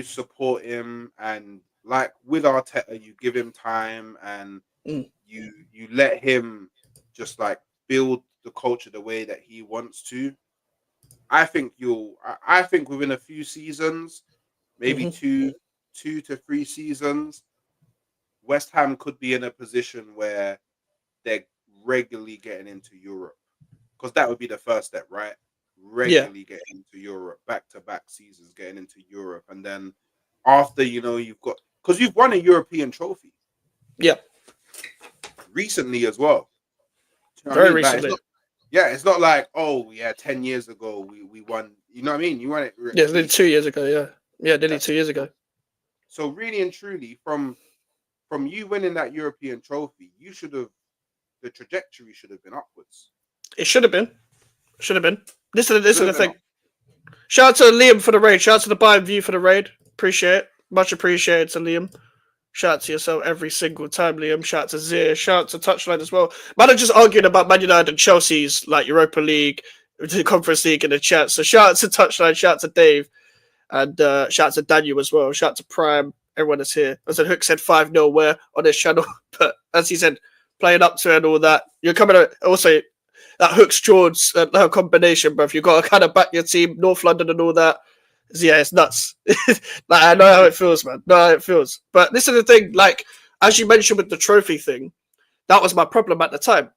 support him and like with Arteta, you give him time and Mm. you let him just like build the culture the way that he wants to. I think within a few seasons, maybe Mm-hmm. two to three seasons, West Ham could be in a position where they're regularly getting into Europe. Because that would be the first step, right? Yeah. Regularly getting into Europe, back to back seasons getting into Europe. And then after, you've got because you've won a European trophy Yeah. recently as well. Do you know what I Very mean? Like recently. it's not like, oh yeah, 10 years ago we won. You know what I mean? You won it Yeah. Nearly 2 recently. years ago. Yeah. Yeah. Nearly Yeah. 2 years ago. So really and truly, from you winning that European trophy, the trajectory should have been upwards. It should have been. Should have been. This is Should the have been thing. up. Shout out to Liam for the raid. Shout out to the Bayern View for the raid. Appreciate it. Much appreciated to Liam. Shout out to yourself every single time, Liam. Shout out to Zir. Shout out to Touchline as well. Man, are just arguing about Man United and Chelsea's like Europa League, the Conference League in the chat. So shout out to Touchline. Shout out to Dave. And shout out to Daniel as well. Shout out to Prime. Everyone is here. As Hook said 5-0 where on his channel. But as he said, playing up to it and all that. You're coming out also that Hooks George combination, bro. If you got to kind of back your team, North London and all that. Yeah, it's nuts. Like, I know how it feels, man. Know how it feels. But this is the thing, like, as you mentioned with the trophy thing, that was my problem at the time.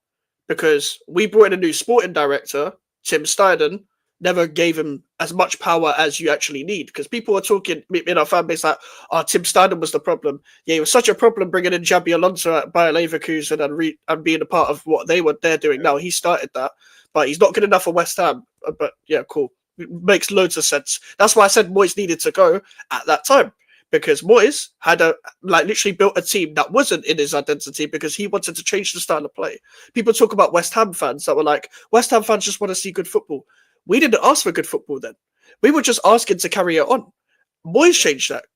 Because we brought in a new sporting director, Tim Steiden, never gave him as much power as you actually need. Because people were talking in our fan base like, oh, Tim Steiden was the problem. Yeah, it was such a problem bringing in Xabi Alonso at Bayer Leverkusen and being a part of what they're doing now. He started that, but he's not good enough for West Ham. But yeah, cool. It makes loads of sense. That's why I said Moyes needed to go at that time. Because Moyes had literally built a team that wasn't in his identity because he wanted to change the style of play. People talk about West Ham fans that were like, West Ham fans just want to see good football. We didn't ask for good football then. We were just asking to carry it on. Moyes changed that.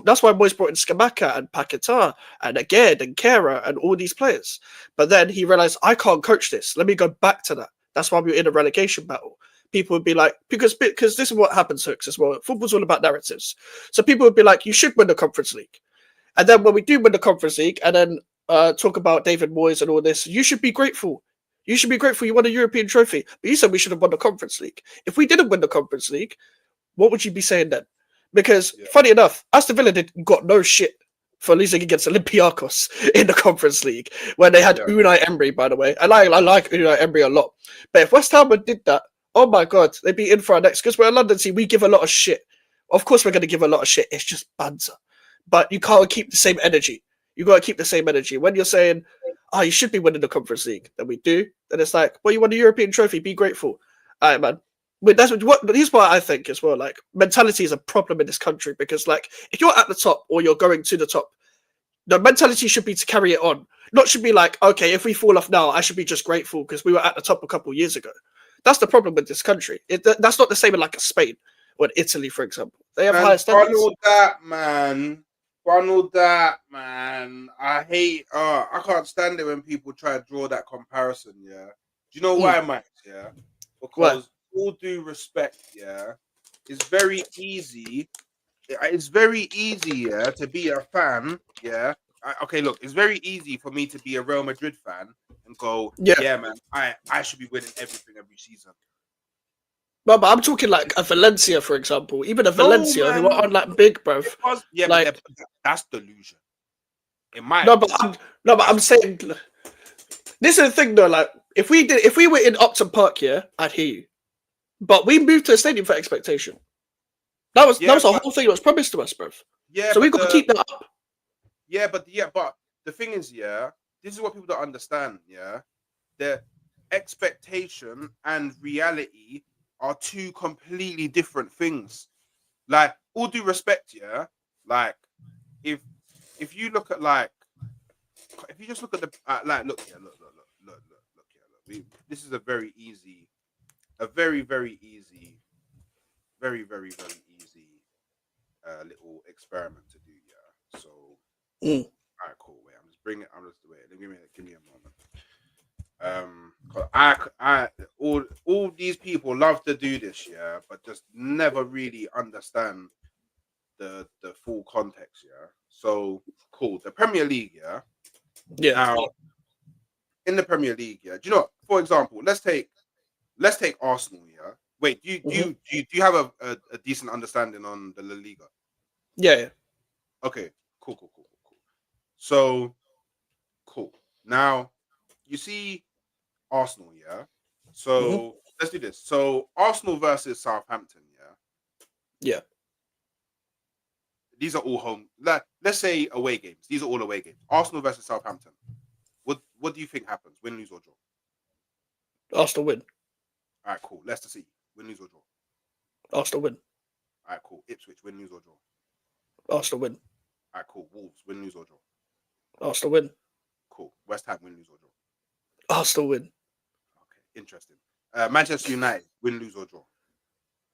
That's why Moyes brought in Skamaka and Paquetá and Aged and Kera and all these players. But then he realized, I can't coach this. Let me go back to that. That's why we were in a relegation battle. People would be like, because this is what happens, Hooks, as well. Football's all about narratives. So people would be like, you should win the Conference League. And then when we do win the Conference League and then talk about David Moyes and all this, you should be grateful. You should be grateful you won a European trophy. But you said we should have won the Conference League. If we didn't win the Conference League, what would you be saying then? Because, funny enough, Aston Villa got no shit for losing against Olympiacos in the Conference League when they had Unai Emery, by the way. I like Unai Emery a lot. But if West Ham did that, oh my God, they'd be in for our next. Because we're a London team, we give a lot of shit. Of course we're going to give a lot of shit. It's just banter. But you can't keep the same energy. You got to keep the same energy. When you're saying, oh, you should be winning the Conference League, then we do. Then it's like, well, you won the European trophy, be grateful. All right, man. But here's what I think as well. Like, mentality is a problem in this country because, like, if you're at the top or you're going to the top, the mentality should be to carry it on. Not should be like, okay, if we fall off now, I should be just grateful because we were at the top a couple of years ago. That's the problem with this country. That's not the same in like a Spain or in Italy, for example. They have higher standards. Ronald, that man. I hate. I can't stand it when people try to draw that comparison. Yeah. Do you know why, Mike? Yeah. Because all due respect, yeah, it's very easy. It's very easy, yeah, to be a fan. Yeah. Okay, look, it's very easy for me to be a Real Madrid fan and go, yeah, man, I should be winning everything every season. No, but I'm talking like a Valencia, for example. Even a Valencia who are on like big, bro. Yeah, like, but that's delusion. I'm saying this is the thing though. Like, if we were in Upton Park, yeah, I'd hear you. But we moved to a stadium for expectation. That was the whole thing that was promised to us, bro. Yeah, so we've got to keep that up. Yeah, but the thing is, yeah, this is what people don't understand. Yeah, the expectation and reality are two completely different things. Like, all due respect, yeah, like if you look at if you just look at the look here, look here, this is a very easy, very easy little experiment to do. Yeah, so all right, cool. Wait, give me a moment. All these people love to do this, yeah, but just never really understand the full context, yeah. So cool. The Premier League, yeah. Yeah. Now, in the Premier League, yeah. Do you know? For example, let's take Arsenal, yeah. Wait, do you have a decent understanding on the La Liga? Yeah. Okay. Cool. So cool. Now, you see Arsenal, yeah. So let's do this. So Arsenal versus Southampton, yeah. Yeah. These are all home. Let's say away games. These are all away games. Arsenal versus Southampton. What do you think happens? Win, lose, or draw? Arsenal win. All right, cool. Leicester City. Win, lose, or draw? Arsenal win. All right, cool. Ipswich. Win, lose, or draw? Arsenal win. All right, cool. Wolves. Win, lose, or draw? Arsenal win. Cool. West Ham. Win, lose, or draw? Arsenal win. Okay, interesting. Manchester United. Win, lose, or draw?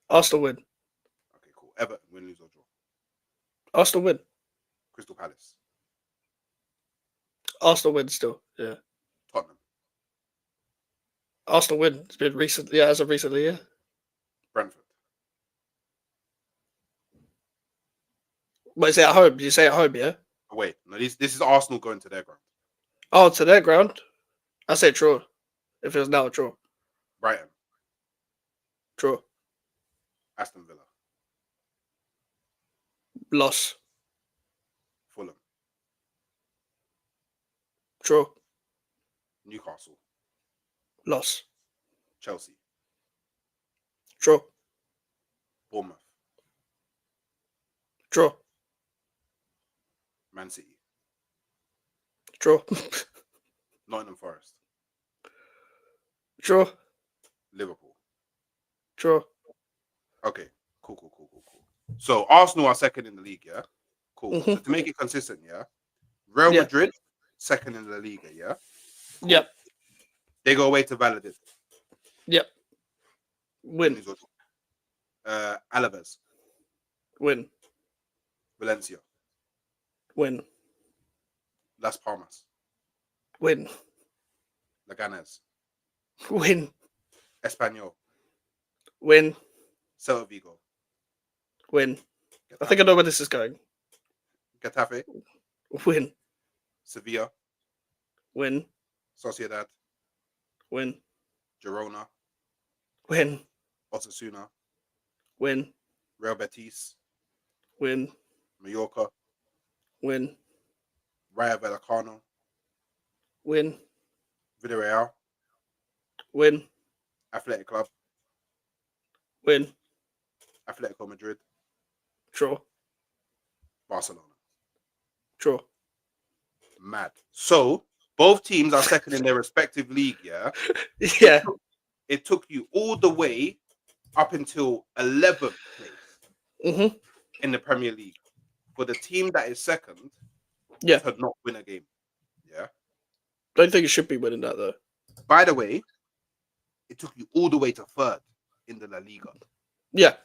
Arsenal win. Okay, cool. Everton win, lose or draw. Arsenal win. Crystal Palace. Arsenal win still. Yeah. Tottenham. Arsenal win. It's been recent. Yeah, as of recently. Yeah. Brentford. But is it at home? You say at home, yeah? Oh, wait, no, this is Arsenal going to their ground. Oh, to their ground. I say draw. If it was now, draw. Brighton. Draw. Aston Villa. Loss. Fulham. Draw. Newcastle. Loss. Chelsea. Draw. Bournemouth. Draw. Man City. Draw. Nottingham Forest. Draw. Liverpool. Draw. Okay, cool. So Arsenal are second in the league, yeah? Cool. So Mhm. to make it consistent, yeah? Real Yeah. Madrid, second in the Liga, yeah? Cool. Yep. They go away to Valladolid. Yep. Win. Alaves. Win. Valencia. Win. Las Palmas. Win. Leganés. Win. Espanyol. Win. Celta Vigo. Win. I think I know where this is going. Getafe. Win. Sevilla. Win. Sociedad. Win. Girona. Win. Osasuna. Win. Real Betis. Win. Mallorca. Win. Rayo Vallecano. Win. Villarreal. Win. Athletic Club. Win. Atletico Madrid. Draw. Barcelona. Draw. Mad. So both teams are second in their respective league, yeah? Yeah. It took you all the way up until 11th place Mhm. in the Premier League for the team that is second Yeah. to not win a game. Yeah. Don't think it should be winning that though. By the way, it took you all the way to third in the La Liga. Yeah.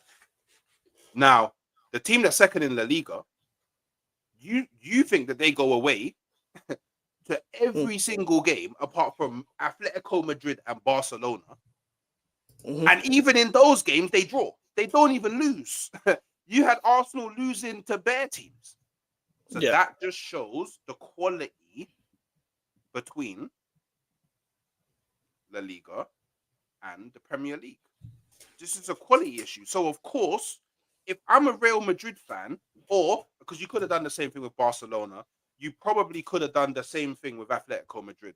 Now, the team that's second in La Liga, you think that they go away to every single game apart from Atletico Madrid and Barcelona. Mhm. And even in those games, they draw. They don't even lose. You had Arsenal losing to bare teams. So Yeah. that just shows the quality between La Liga and the Premier League. This is a quality issue. So, of course, if I'm a Real Madrid fan, or because you could have done the same thing with Barcelona, you probably could have done the same thing with Atletico Madrid.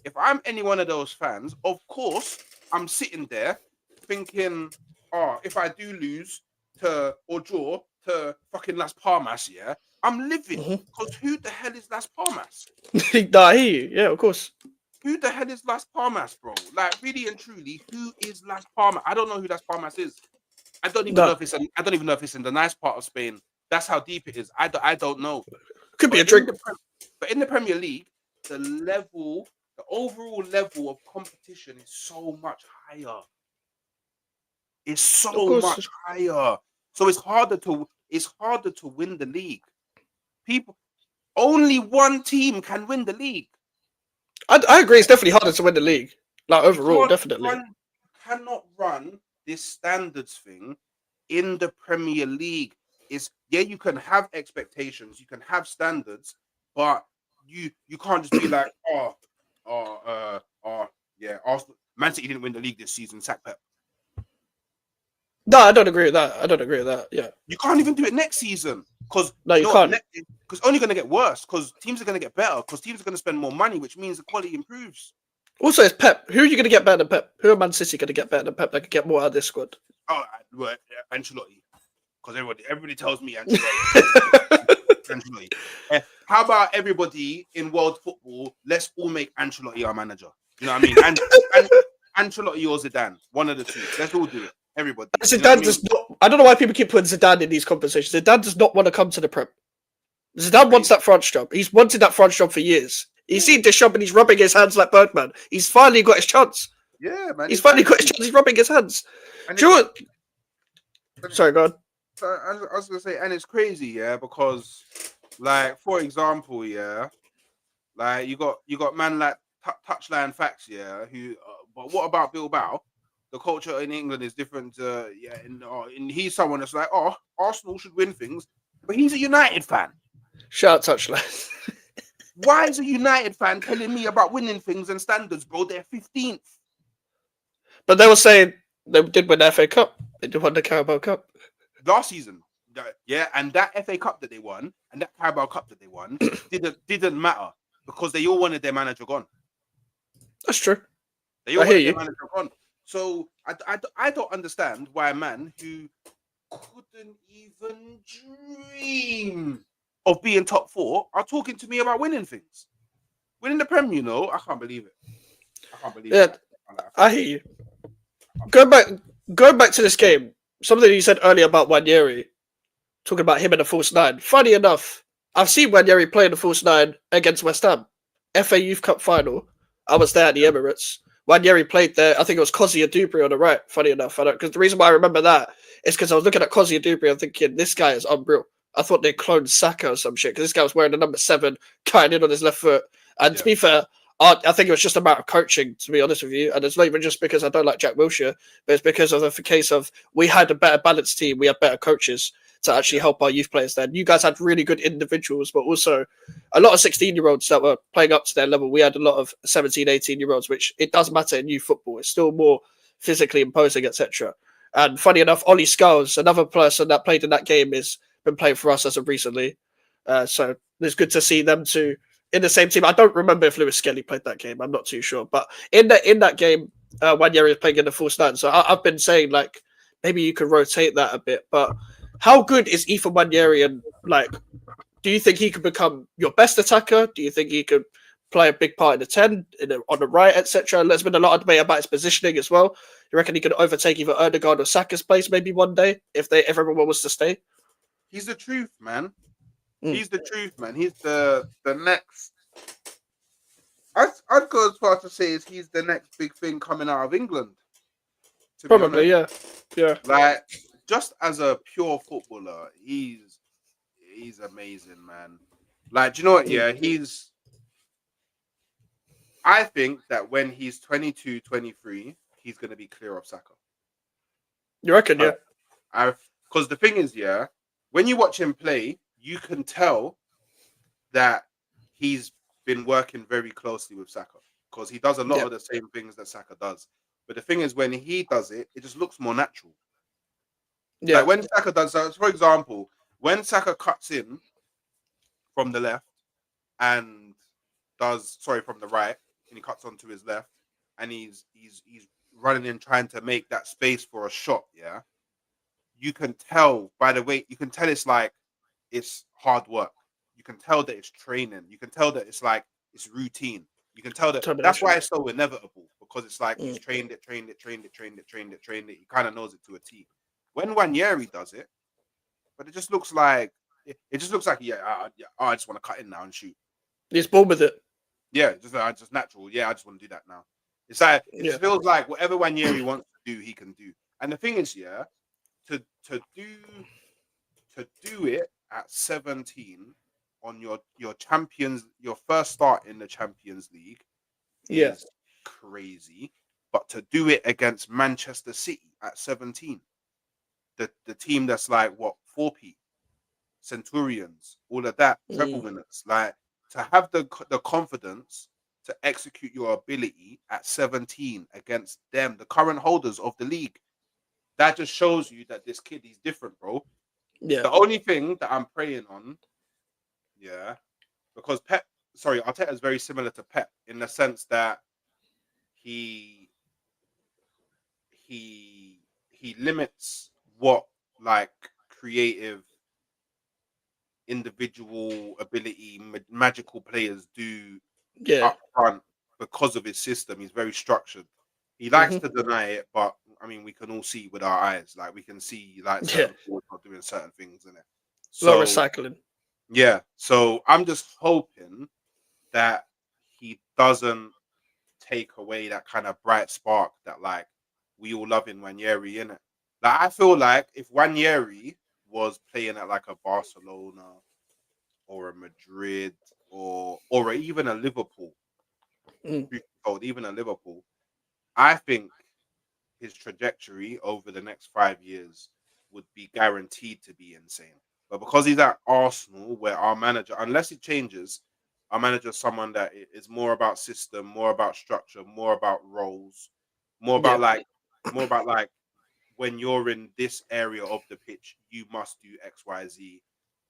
If I'm any one of those fans, of course, I'm sitting there thinking, oh, if I do lose to or draw to fucking Las Palmas, yeah, I'm living. Because who the hell is Las Palmas? Nah, I hear you. Yeah, of course. Who the hell is Las Palmas, bro? Like, really and truly, who is Las Palmas? I don't know who Las Palmas is. I don't even know if it's I don't even know if it's in the nice part of Spain. That's how deep it is. I don't know. Could be a drink. But in the Premier League, the overall level of competition is so much higher. It's so much higher. So it's harder to win the league. Only one team can win the league. I agree. It's definitely harder to win the league. Like overall, definitely. Cannot run this standards thing in the Premier League. You can have expectations, you can have standards, but you can't just be like, Arsenal, Man City didn't win the league this season, sack Pep. No, I don't agree with that. Yeah. You can't even do it next season because you can't. Because it's only going to get worse because teams are going to get better because teams are going to spend more money, which means the quality improves. Also, it's Pep. Who are you going to get better than Pep? Who are Man City going to get better than Pep that can get more out of this squad? Oh, well, Ancelotti. Because everybody tells me Ancelotti. How about everybody in world football? Let's all make Ancelotti our manager. You know what I mean? And Ancelotti or Zidane, one of the two. Let's all do it. Everybody. Zidane does not. I don't know why people keep putting Zidane in these conversations. Zidane does not want to come to the Prem. Zidane wants that France job. He's wanted that France job for years. He's seen Deschamps and he's rubbing his hands like Birdman. He's finally got his chance. Yeah, man. He's finally got his chance. He's rubbing his hands. Do you know what? Sorry, go on. So I was gonna say, and it's crazy, yeah, because like for example, yeah, like you got man like touchline facts, yeah. Who, but what about Bilbao? The culture in England is different. Yeah, and he's someone that's like, oh, Arsenal should win things, but he's a United fan. Shout out touchline. Why is a United fan telling me about winning things and standards, bro? They're 15th But they were saying they did win the FA Cup. They did win the Carabao Cup. last season. Yeah, and that FA Cup that they won and that Carabao Cup that they won didn't matter because they all wanted their manager gone. That's true. They all I hear wanted their you. manager gone. So I don't understand why a man who couldn't even dream of being top four are talking to me about winning things. Winning the Prem, you know, I can't believe it. I can't believe Yeah, it. I hear you. Going back to this game, something you said earlier about Wanyeri, talking about him in the false nine. Funny enough, I've seen Wanyeri play in the false nine against West Ham, FA Youth Cup final. I was there at the Emirates. Wanyeri played there. I think it was Kosi Dubry on the right. Funny enough, because the reason why I remember that is because I was looking at Kosi Dubry and thinking this guy is unreal. I thought they cloned Saka or some shit because this guy was wearing the number 7, cutting in on his left foot. And to be fair, I think it was just a matter of coaching, to be honest with you. And it's not even just because I don't like Jack Wilshere, but it's because of the case of we had a better balanced team, we had better coaches to actually help our youth players then. You guys had really good individuals, but also a lot of 16-year-olds that were playing up to their level. We had a lot of 17, 18-year-olds, which it does matter in youth football. It's still more physically imposing, etc. And funny enough, Ollie Skulls, another person that played in that game, has been playing for us as of recently. So it's good to see them two in the same team. I don't remember if Lewis Skelly played that game. I'm not too sure. But in that game, Wanyeri is playing in the full stand. So I've been saying, like, maybe you could rotate that a bit. But how good is Ethan Wanyeri? And, like, do you think he could become your best attacker? Do you think he could play a big part in the 10, on the right, etc.? There's been a lot of debate about his positioning as well. You reckon he could overtake either Erdegaard or Saka's place maybe one day if everyone was to stay? He's the truth, man. Mm. He's the truth, man. He's the next. I'd go as far to say is he's the next big thing coming out of England. To be Probably, honest, yeah. like just as a pure footballer, he's amazing, man. Like, do you know what? Yeah, I think that when he's 22, 23, he's going to be clear of Saka. You reckon, yeah? Because the thing is, yeah, when you watch him play, you can tell that he's been working very closely with Saka because he does a lot of the same things that Saka does. But the thing is, when he does it, it just looks more natural. Yeah. Like when Saka does that, for example, when Saka cuts in from the left and from the right, and he cuts onto his left, and he's running in trying to make that space for a shot. Yeah, you can tell by the way. You can tell it's like it's hard work. You can tell that it's training. You can tell that it's like it's routine. You can tell that that's why it's so inevitable because it's like he's trained it. He kind of knows it to a T. When Wanyeri does it, but it just looks like I just want to cut in now and shoot. He's born with it. Yeah, just natural. Yeah, I just want to do that now. It's like it feels like whatever Wanyeri wants to do, he can do. And the thing is, yeah, to do it at 17 on your first start in the Champions League is crazy. But to do it against Manchester City at 17, the team that's like what 4P, Centurions, all of that, treble winners, like to have the confidence to execute your ability at 17 against them, the current holders of the league. That just shows you that this kid, he's different, bro. Yeah. The only thing that I'm praying on, because Arteta is very similar to Pep in the sense that he limits what like creative individual ability magical players do up front because of his system. He's very structured. He likes to deny it, but I mean, we can all see with our eyes. Like we can see, like certain people not doing certain things in it. So recycling. Yeah. So I'm just hoping that he doesn't take away that kind of bright spark that like we all love in Wanyeri, innit? Like I feel like if Wanyeri was playing at like a Barcelona or a Madrid or even a Liverpool, Mm. truth be told, even a Liverpool, I think his trajectory over the next 5 years would be guaranteed to be insane. But because he's at Arsenal, where our manager, unless it changes, our manager is someone that is more about system, more about structure, more about roles, more Yeah, about like, more about like when you're in this area of the pitch, you must do X, Y, Z.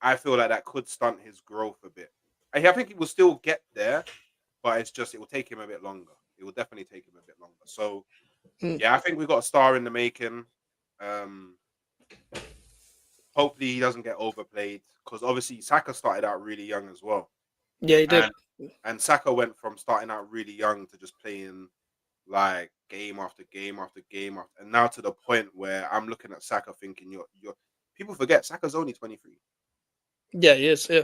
I feel like that could stunt his growth a bit. I think he will still get there, but it's just it will take him a bit longer. It will definitely take him a bit longer. So mm. yeah, I think we've got a star in the making. Um, Hopefully he doesn't get overplayed because obviously Saka started out really young as well, Yeah, he did. and Saka went from starting out really young to just playing like game after game after game after, and now to the point where I'm looking at Saka thinking you're people forget Saka's only 23. Yeah, he is. Yeah,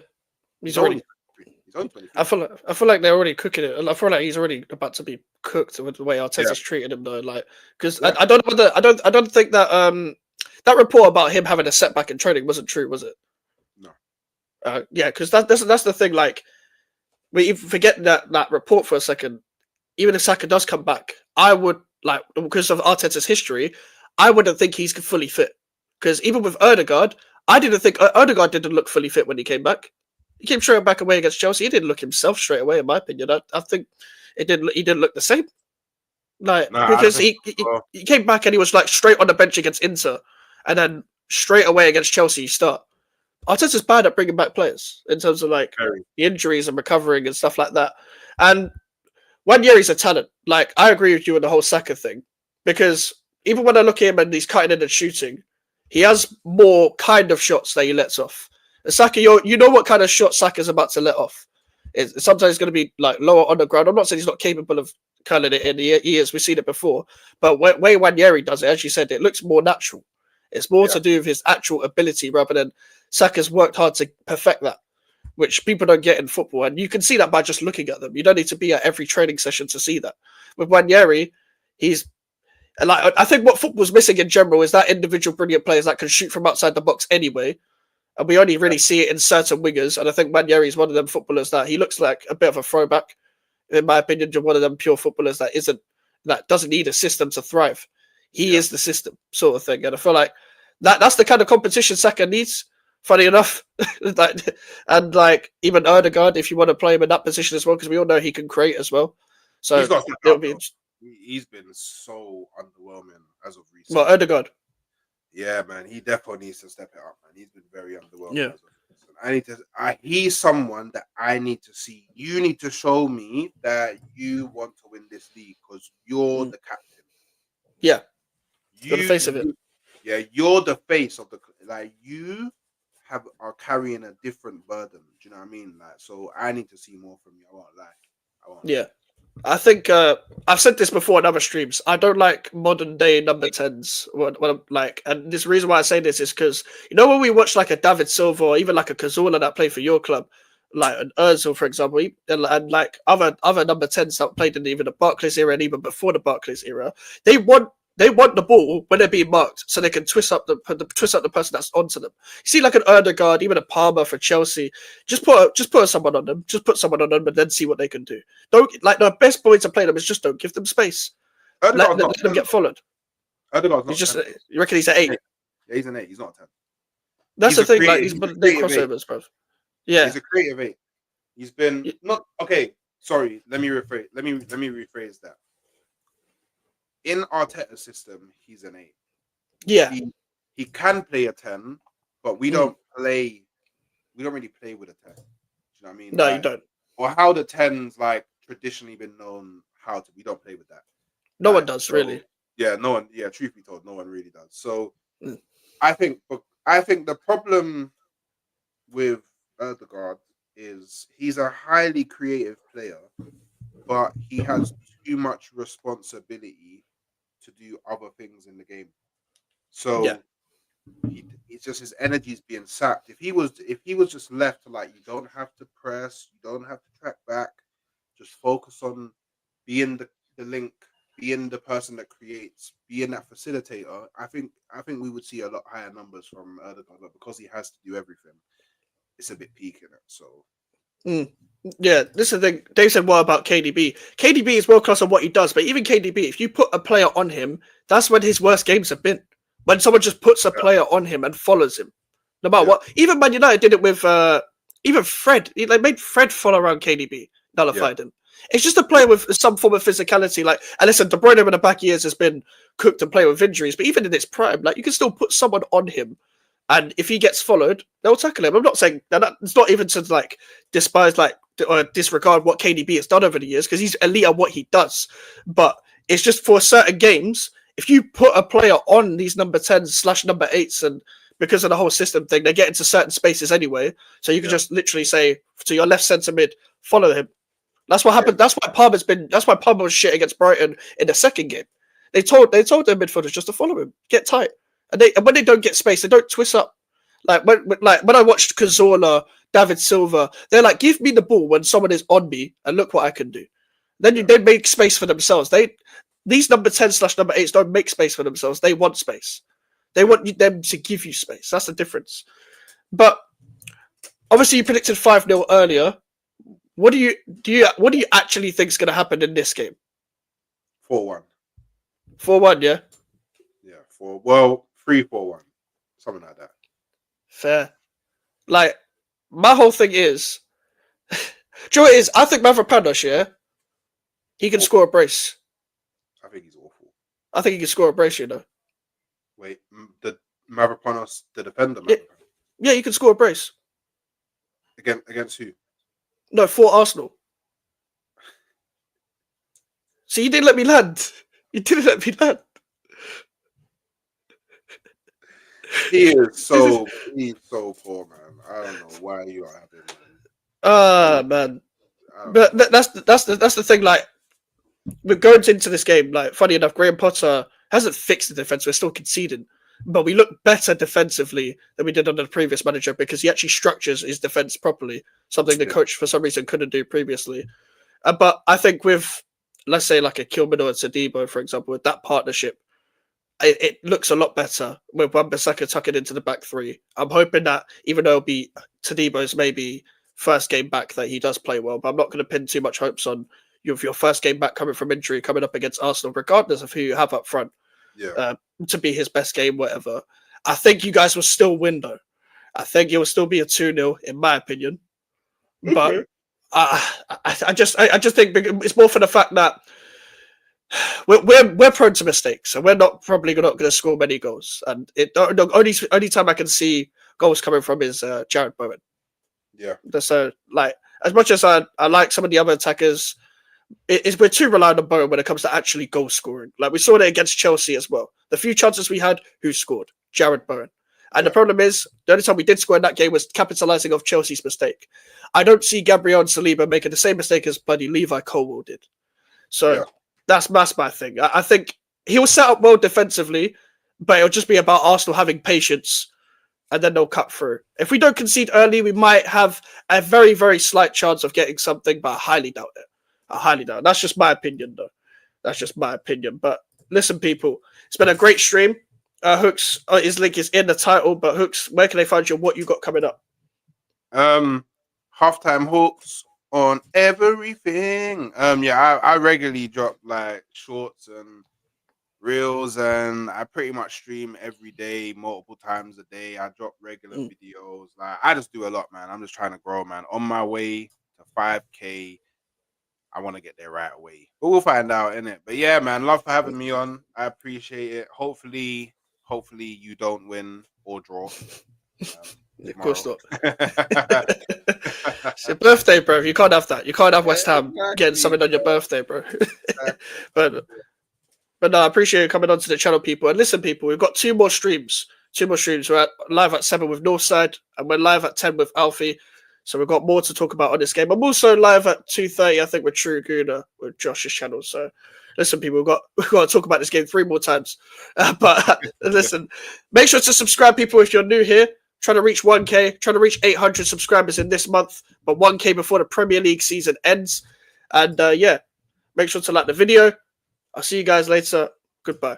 He's he's only already. 23. He's only I 23. feel like they're already cooking it. And I feel like he's already about to be cooked with the way Yeah, Arteta's treated him, though. Like, because yeah. I don't know whether I don't think that that report about him having a setback in training wasn't true, was it? No. Yeah, because that's the thing. Like, we even forget that report for a second. Even if Saka does come back, I would like because of Arteta's history, I wouldn't think he's fully fit. Because even with Erdegaard, I didn't think Erdegaard didn't look fully fit when he came back. He came straight back away against Chelsea. He didn't look himself straight away, in my opinion. I think it didn't. He didn't look the same. Like No, I because think he came back and he was like straight on the bench against Inter, and then straight away against Chelsea he start. Arteta's bad at bringing back players in terms of like very. the injuries and recovering and stuff like that. And one year he's a talent. Like I agree with you on the whole Saka thing because even when I look at him and he's cutting in and shooting, he has more kind of shots that he lets off. And Saka, you know what kind of shot Saka's about to let off. It's sometimes going to be like lower on the ground. I'm not saying he's not capable of curling it in. He is. We've seen it before. But way Wanyeri does it, as you said, it looks more natural. It's more Yeah, to do with his actual ability rather than Saka's worked hard to perfect that, which people don't get in football. And you can see that by just looking at them. You don't need to be at every training session to see that. With Wanyeri, he's like I think what football's missing in general is that individual brilliant players that can shoot from outside the box anyway. And we only yeah, really see it in certain wingers. And I think Wanyeri is one of them footballers that he looks like a bit of a throwback, in my opinion, to one of them pure footballers that doesn't need a system to thrive. He yeah. is the system, sort of thing. And I feel like that's the kind of competition Saka needs. Funny enough, like and like even Erdegaard, if you want to play him in that position as well, because we all know he can create as well. He's So got to step it'll up be though. He's been so underwhelming as of well, recent. Erdegaard. Yeah, man, he definitely needs to step it up, man. He's been very underwhelming Yeah. as of recent. I need to. He's someone that I need to see. You need to show me that you want to win this league because you're Mm. the captain. Yeah. You're the You, face of it. you, yeah, you're the face of the like. You are carrying a different burden. Do you know what I mean? Like, so I need to see more from you. I won't lie. I won't lie. Yeah. I think I've said this before in other streams. I don't like modern day number tens. What I'm like, and this reason why I say this is because when we watch like a David Silva or even like a Cazorla that played for your club, like an Özil for example, and like other number tens that played in even the Barclays era and even before the Barclays era, they want the ball when they're being marked so they can twist up the person that's onto them. You see, like an Erdegaard, even a Palmer for Chelsea, just put someone on them, just put someone on them, and then see what they can do. Don't like the best way to play them is just don't give them space. Let, Erdegaard's let, not let them 10. get followed. Erdegaard's He's not just 10. you reckon he's at Yeah, 8? he's an 8. He's not a 10. That's He's the a thing. Like creative. these He's a they creative 8. crossovers, bro. Yeah, He's a creative 8. He's been not okay. Sorry, let me rephrase. Let me rephrase that. In Arteta's system, he's an 8. yeah. He can play a 10, but we Mm. don't play. We don't really play with a 10. Do you know what I mean? No, you Like, don't. or how the 10s like traditionally been known how to. We don't play with that. No one Like, does so really. yeah, no one. Yeah, truth be told, no one really does. So Mm. I think the problem with Erdegaard is he's a highly creative player, but he has too much responsibility to do other things in the game. Yeah, So it's just his energy is being sapped. If he was just left to like you don't have to press, you don't have to track back, just focus on being the link. being the person that creates, being that facilitator, I think we would see a lot higher numbers from Erdogan, but because he has to do everything, it's a bit peak in it. So Yeah, this is the thing. Dave said, what about KDB? KDB is world class on what he does, but even KDB, if you put a player on him, that's when his worst games have been. When someone just puts a player on him and follows him. No matter what. Even Man United did it with even Fred. They made Fred follow around KDB, nullified him. It's just a player with some form of physicality. Like, and listen, De Bruyne in the back years has been cooked and playing with injuries, but even in its prime, like you can still put someone on him, and if he gets followed, they'll tackle him. I'm not saying that it's not even to like despise like or disregard what KDB has done over the years because he's elite at what he does, but it's just for certain games. If you put a player on these number 10s / number 8s, and because of the whole system thing, they get into certain spaces anyway. So you can just literally say to your left centre mid, follow him. That's what happened. That's why Palmer's been. That's why Palmer was shit against Brighton in the second game. They told their midfielders just to follow him, get tight, and when they don't get space, they don't twist up. Like when I watched Cazorla, David Silva, they're like, give me the ball when someone is on me, and look what I can do. Then they make space for themselves. These number 10s / number 8s don't make space for themselves. They want space. They want them to give you space. That's the difference. But obviously, you predicted 5-0 earlier. What do you actually think is going to happen in this game? 4-1. 4-1, yeah. Yeah, 3-4-1, something like that. Fair. Like my whole thing is, do you know what it is? I think Mavropanos, yeah, he can score a brace. I think he's awful. I think he can score a brace, you know. Wait, the Mavropanos, the defender? Yeah, he can score a brace. Against who? No, for Arsenal. So you didn't let me land. You didn't let me land. He's so poor, man. I don't know why you are having him. Man. But that's the thing. Like, we're going into this game. Like, funny enough, Graham Potter hasn't fixed the defense. We're still conceding, but we look better defensively than we did under the previous manager because he actually structures his defense properly. Something the coach for some reason couldn't do previously. But I think with, let's say, like a Kilman or Todibo, for example, with that partnership, it looks a lot better with Wan-Bissaka tucking into the back three. I'm hoping that even though it'll be Todibo's maybe first game back, that he does play well, but I'm not going to pin too much hopes on your first game back coming from injury, coming up against Arsenal, regardless of who you have up front, to be his best game, whatever. I think you guys will still win, though. I think it will still be a 2-0, in my opinion. But I just think it's more for the fact that we're prone to mistakes, and we're probably not going to score many goals. And the only time I can see goals coming from is Jared Bowen. Yeah. So, like, as much as I like some of the other attackers, we're too reliant on Bowen when it comes to actually goal scoring. Like, we saw that against Chelsea as well. The few chances we had, who scored? Jared Bowen. And the problem is, the only time we did score in that game was capitalizing off Chelsea's mistake. I don't see Gabriel and Saliba making the same mistake as bloody Levi Colwill did. So that's my thing. I think he will set up well defensively, but it'll just be about Arsenal having patience, and then they'll cut through. If we don't concede early, we might have a very, very slight chance of getting something, but I highly doubt it. That's just my opinion, though. That's just my opinion. But listen, people, it's been a great stream. Hooks, his link is in the title, but Hooks, where can they find you? What you got coming up? Halftime Hooks on everything. I regularly drop like shorts and reels, and I pretty much stream every day, multiple times a day. I drop regular videos. Like, I just do a lot, man. I'm just trying to grow, man. On my way to 5K. I want to get there right away, but we'll find out, innit? But yeah, man, love for having me on. I appreciate it. Hopefully you don't win or draw. Of course not. It's your birthday, bro. You can't have that. You can't have West Ham getting something on your birthday, bro. but no, I appreciate you coming onto the channel, people. And listen, people, we've got two more streams. We're live at 7 with Northside, and we're live at 10 with Alfie. So we've got more to talk about on this game. I'm also live at 2:30, I think, with True Guna, with Josh's channel. So listen, people, we've got to talk about this game 3 more times. But listen, make sure to subscribe, people, if you're new here. Trying to reach 1K, trying to reach 800 subscribers in this month, but 1K before the Premier League season ends. And make sure to like the video. I'll see you guys later. Goodbye.